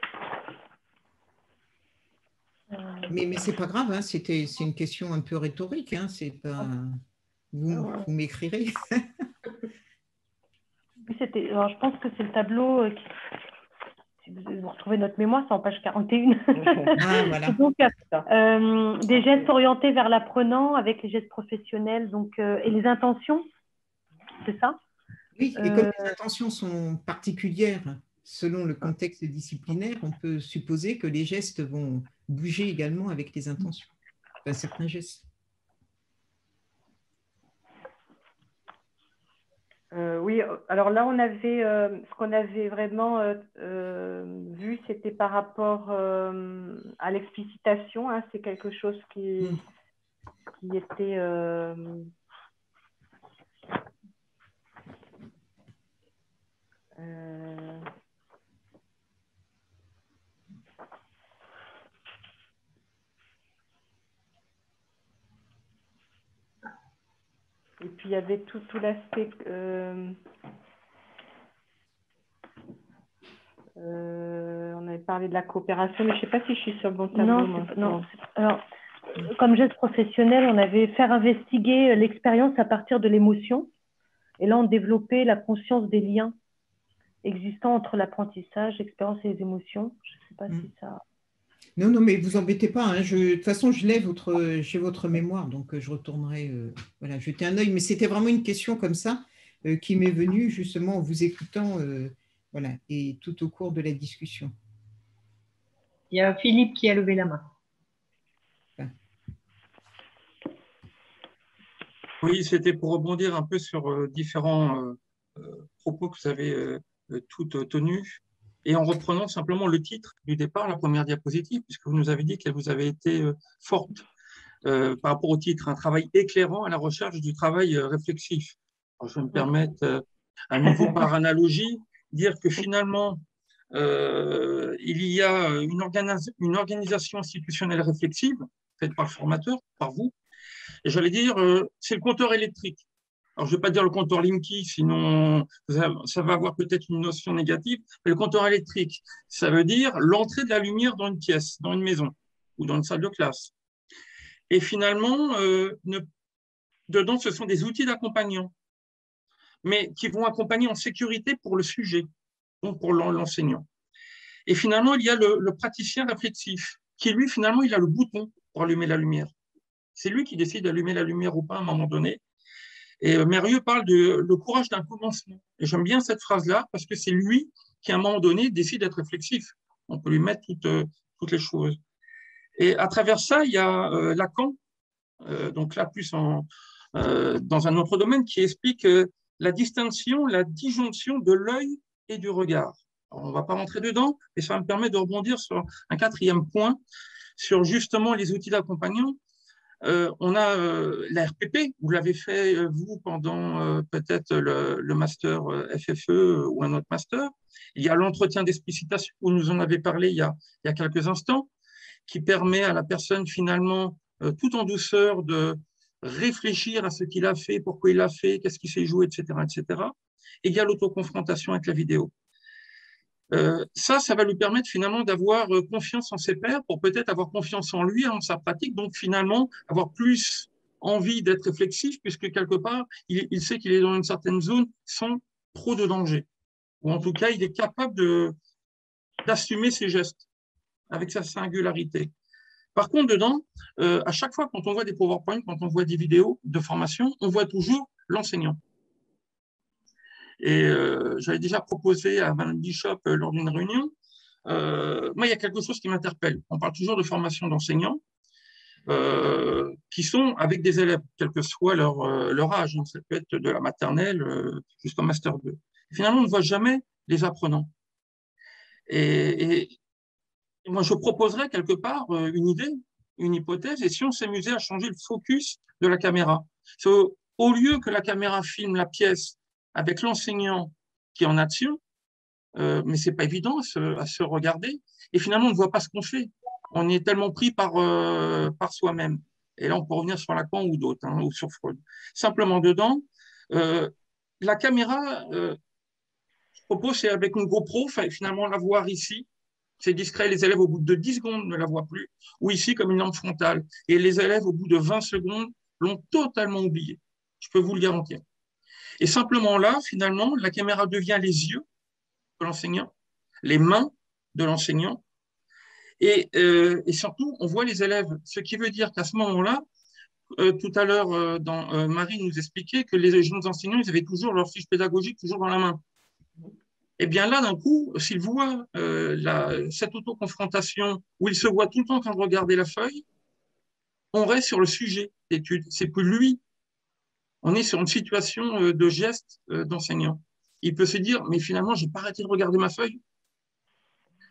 Mais c'est pas grave, hein, c'est une question un peu rhétorique. Hein, c'est pas. Vous m'écrirez. Alors, je pense que c'est le tableau. Si vous retrouvez notre mémoire, c'est en page 41. Ah, voilà. Donc, des gestes orientés vers l'apprenant avec les gestes professionnels et les intentions, c'est ça? Oui, et comme les intentions sont particulières selon le contexte disciplinaire, on peut supposer que les gestes vont bouger également avec les intentions, enfin, certains gestes. Oui, alors là, on avait ce qu'on avait vraiment vu, c'était par rapport à l'explicitation. Hein, c'est quelque chose qui était et puis il y avait tout l'aspect on avait parlé de la coopération, mais je ne sais pas si je suis sur le bon tableau. Non. Alors, comme geste professionnel, on avait fait investiguer l'expérience à partir de l'émotion. Et là, on développait la conscience des liens existants entre l'apprentissage, l'expérience et les émotions. Je ne sais pas si ça... Non, mais vous embêtez pas. Hein. De toute façon, j'ai votre mémoire, donc je retournerai voilà, jeter un œil. Mais c'était vraiment une question comme ça qui m'est venue justement en vous écoutant voilà, et tout au cours de la discussion. Il y a Philippe qui a levé la main. Oui, c'était pour rebondir un peu sur différents propos que vous avez toutes tenus. Et en reprenant simplement le titre du départ, la première diapositive, puisque vous nous avez dit qu'elle vous avait été forte par rapport au titre, un travail éclairant à la recherche du travail réflexif. Alors, je vais me permettre, à nouveau par analogie, dire que finalement, il y a une organisation institutionnelle réflexive faite par le formateur, par vous, et j'allais dire, c'est le compteur électrique. Alors, je ne vais pas dire le compteur Linky, sinon ça va avoir peut-être une notion négative, mais le compteur électrique, ça veut dire l'entrée de la lumière dans une pièce, dans une maison ou dans une salle de classe. Et finalement, dedans, ce sont des outils d'accompagnant, mais qui vont accompagner en sécurité pour le sujet, donc pour l'enseignant. Et finalement, il y a le praticien réflexif, qui lui, finalement, il a le bouton pour allumer la lumière. C'est lui qui décide d'allumer la lumière ou pas à un moment donné. Et Mérieux parle de le courage d'un commencement. Et j'aime bien cette phrase-là parce que c'est lui qui, à un moment donné, décide d'être réflexif. On peut lui mettre toutes les choses. Et à travers ça, il y a Lacan, donc là plus dans un autre domaine, qui explique la distinction, la disjonction de l'œil et du regard. Alors, on ne va pas rentrer dedans, mais ça me permet de rebondir sur un quatrième point, sur justement les outils d'accompagnement. On a la RPP, vous l'avez fait vous pendant peut-être le master FFE ou un autre master. Il y a l'entretien d'explicitation, vous nous en avez parlé il y a quelques instants, qui permet à la personne finalement, tout en douceur, de réfléchir à ce qu'il a fait, pourquoi il l'a fait, qu'est-ce qui s'est joué, etc., etc. Et il y a l'autoconfrontation avec la vidéo. Ça va lui permettre finalement d'avoir confiance en ses pairs pour peut-être avoir confiance en lui, en sa pratique, donc finalement avoir plus envie d'être réflexif puisque quelque part, il sait qu'il est dans une certaine zone sans trop de danger. Ou en tout cas, il est capable d'assumer ses gestes avec sa singularité. Par contre, dedans, à chaque fois quand on voit des PowerPoint, quand on voit des vidéos de formation, on voit toujours l'enseignant. Et j'avais déjà proposé à Mme Bishop lors d'une réunion, moi, il y a quelque chose qui m'interpelle. On parle toujours de formation d'enseignants qui sont avec des élèves, quel que soit leur âge. Hein. Ça peut être de la maternelle jusqu'au Master 2. Et finalement, on ne voit jamais les apprenants. Et moi, je proposerais quelque part une idée, une hypothèse, et si on s'amusait à changer le focus de la caméra. Au lieu que la caméra filme la pièce avec l'enseignant qui est en action, mais ce n'est pas évident à se regarder. Et finalement, on ne voit pas ce qu'on fait. On est tellement pris par soi-même. Et là, on peut revenir sur Lacan ou d'autres, hein, ou sur Freud. Simplement dedans, la caméra, je propose, c'est avec une GoPro, finalement, la voir ici. C'est discret, les élèves, au bout de 10 secondes, ne la voient plus. Ou ici, comme une lampe frontale. Et les élèves, au bout de 20 secondes, l'ont totalement oublié. Je peux vous le garantir. Et simplement là, finalement, la caméra devient les yeux de l'enseignant, les mains de l'enseignant. Et surtout, on voit les élèves. Ce qui veut dire qu'à ce moment-là, tout à l'heure, Marie nous expliquait que les jeunes enseignants, ils avaient toujours leur fiche pédagogique toujours dans la main. Et bien là, d'un coup, s'ils voient cette autoconfrontation où ils se voient tout le temps en train de regarder la feuille, on reste sur le sujet d'étude. C'est plus lui. On est sur une situation de geste d'enseignant. Il peut se dire, mais finalement, j'ai pas arrêté de regarder ma feuille.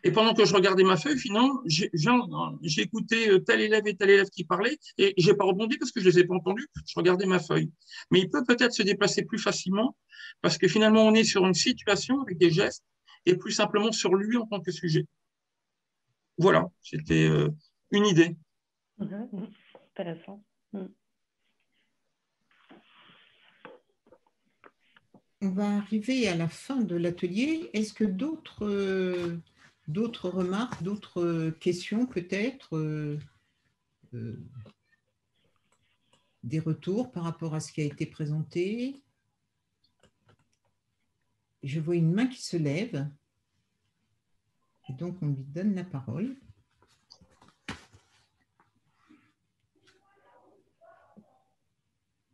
Et pendant que je regardais ma feuille, finalement, j'ai écouté tel élève et tel élève qui parlait et j'ai pas rebondi parce que je les ai pas entendus. Je regardais ma feuille. Mais il peut peut-être se déplacer plus facilement parce que finalement, on est sur une situation avec des gestes et plus simplement sur lui en tant que sujet. Voilà, c'était une idée. Intéressant. On va arriver à la fin de l'atelier. Est-ce que d'autres remarques, d'autres questions peut-être, des retours par rapport à ce qui a été présenté? Je vois une main qui se lève. Et donc, on lui donne la parole.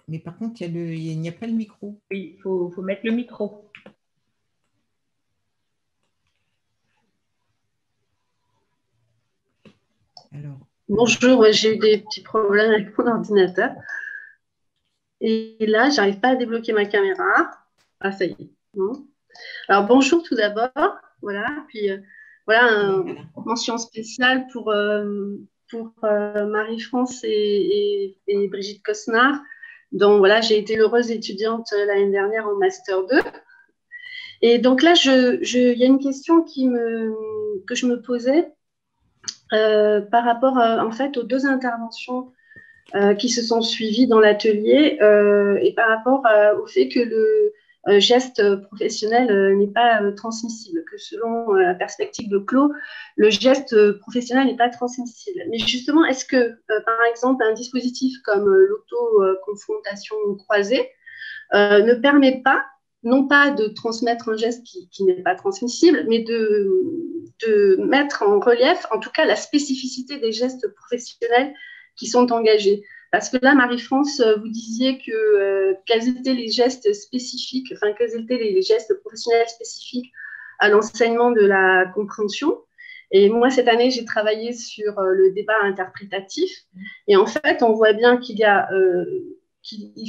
Mais par contre, il n'y a pas le micro. Oui, il faut mettre le micro. Alors, bonjour, j'ai eu des petits problèmes avec mon ordinateur. Et là, j'arrive pas à débloquer ma caméra. Ah, ça y est. Bon. Alors, bonjour tout d'abord. Voilà. Puis, voilà, mention spéciale pour Marie-France et Brigitte Cosnard, dont voilà, j'ai été l'heureuse étudiante l'année dernière en Master 2. Et donc là, il y a une question que je me posais par rapport en fait aux deux interventions qui se sont suivies dans l'atelier et par rapport au fait que le geste professionnel n'est pas transmissible, que selon la perspective de Clos, le geste professionnel n'est pas transmissible. Mais justement, est-ce que, par exemple, un dispositif comme l'auto-confrontation croisée ne permet pas, non pas de transmettre un geste qui n'est pas transmissible, mais de mettre en relief, en tout cas, la spécificité des gestes professionnels qui sont engagés. Parce que là, Marie-France, vous disiez quels étaient les gestes spécifiques, enfin, quels étaient les gestes professionnels spécifiques à l'enseignement de la compréhension. Et moi, cette année, j'ai travaillé sur le débat interprétatif. Et en fait, on voit bien qu'il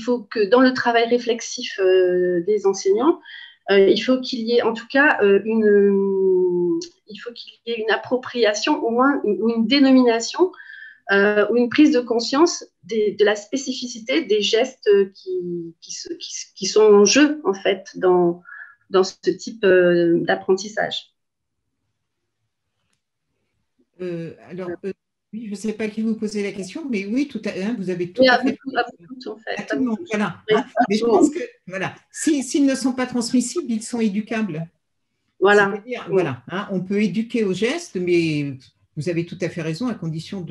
faut que dans le travail réflexif des enseignants, il faut qu'il y ait en tout cas une appropriation, au moins une dénomination ou une prise de conscience de la spécificité des gestes qui sont en jeu, en fait, dans ce type d'apprentissage. Alors, oui, je ne sais pas qui vous posez la question, mais oui, vous avez tout à fait. À vous toutes, en fait. À tout le monde, voilà. Oui, mais je pense que, voilà, s'ils ne sont pas transmissibles, ils sont éducables. Voilà. C'est-à-dire, voilà, on peut éduquer aux gestes, mais vous avez tout à fait raison, à condition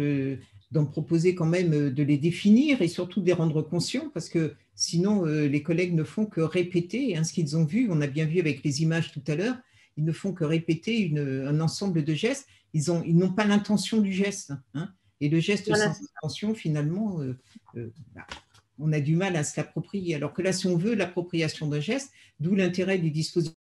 d'en proposer quand même, de les définir et surtout de les rendre conscients, parce que sinon, les collègues ne font que répéter ce qu'ils ont vu. On a bien vu avec les images tout à l'heure, ils ne font que répéter un ensemble de gestes. Ils n'ont pas l'intention du geste. Et le geste sans intention, finalement, on a du mal à se l'approprier. Alors que là, si on veut l'appropriation d'un geste, d'où l'intérêt des dispositifs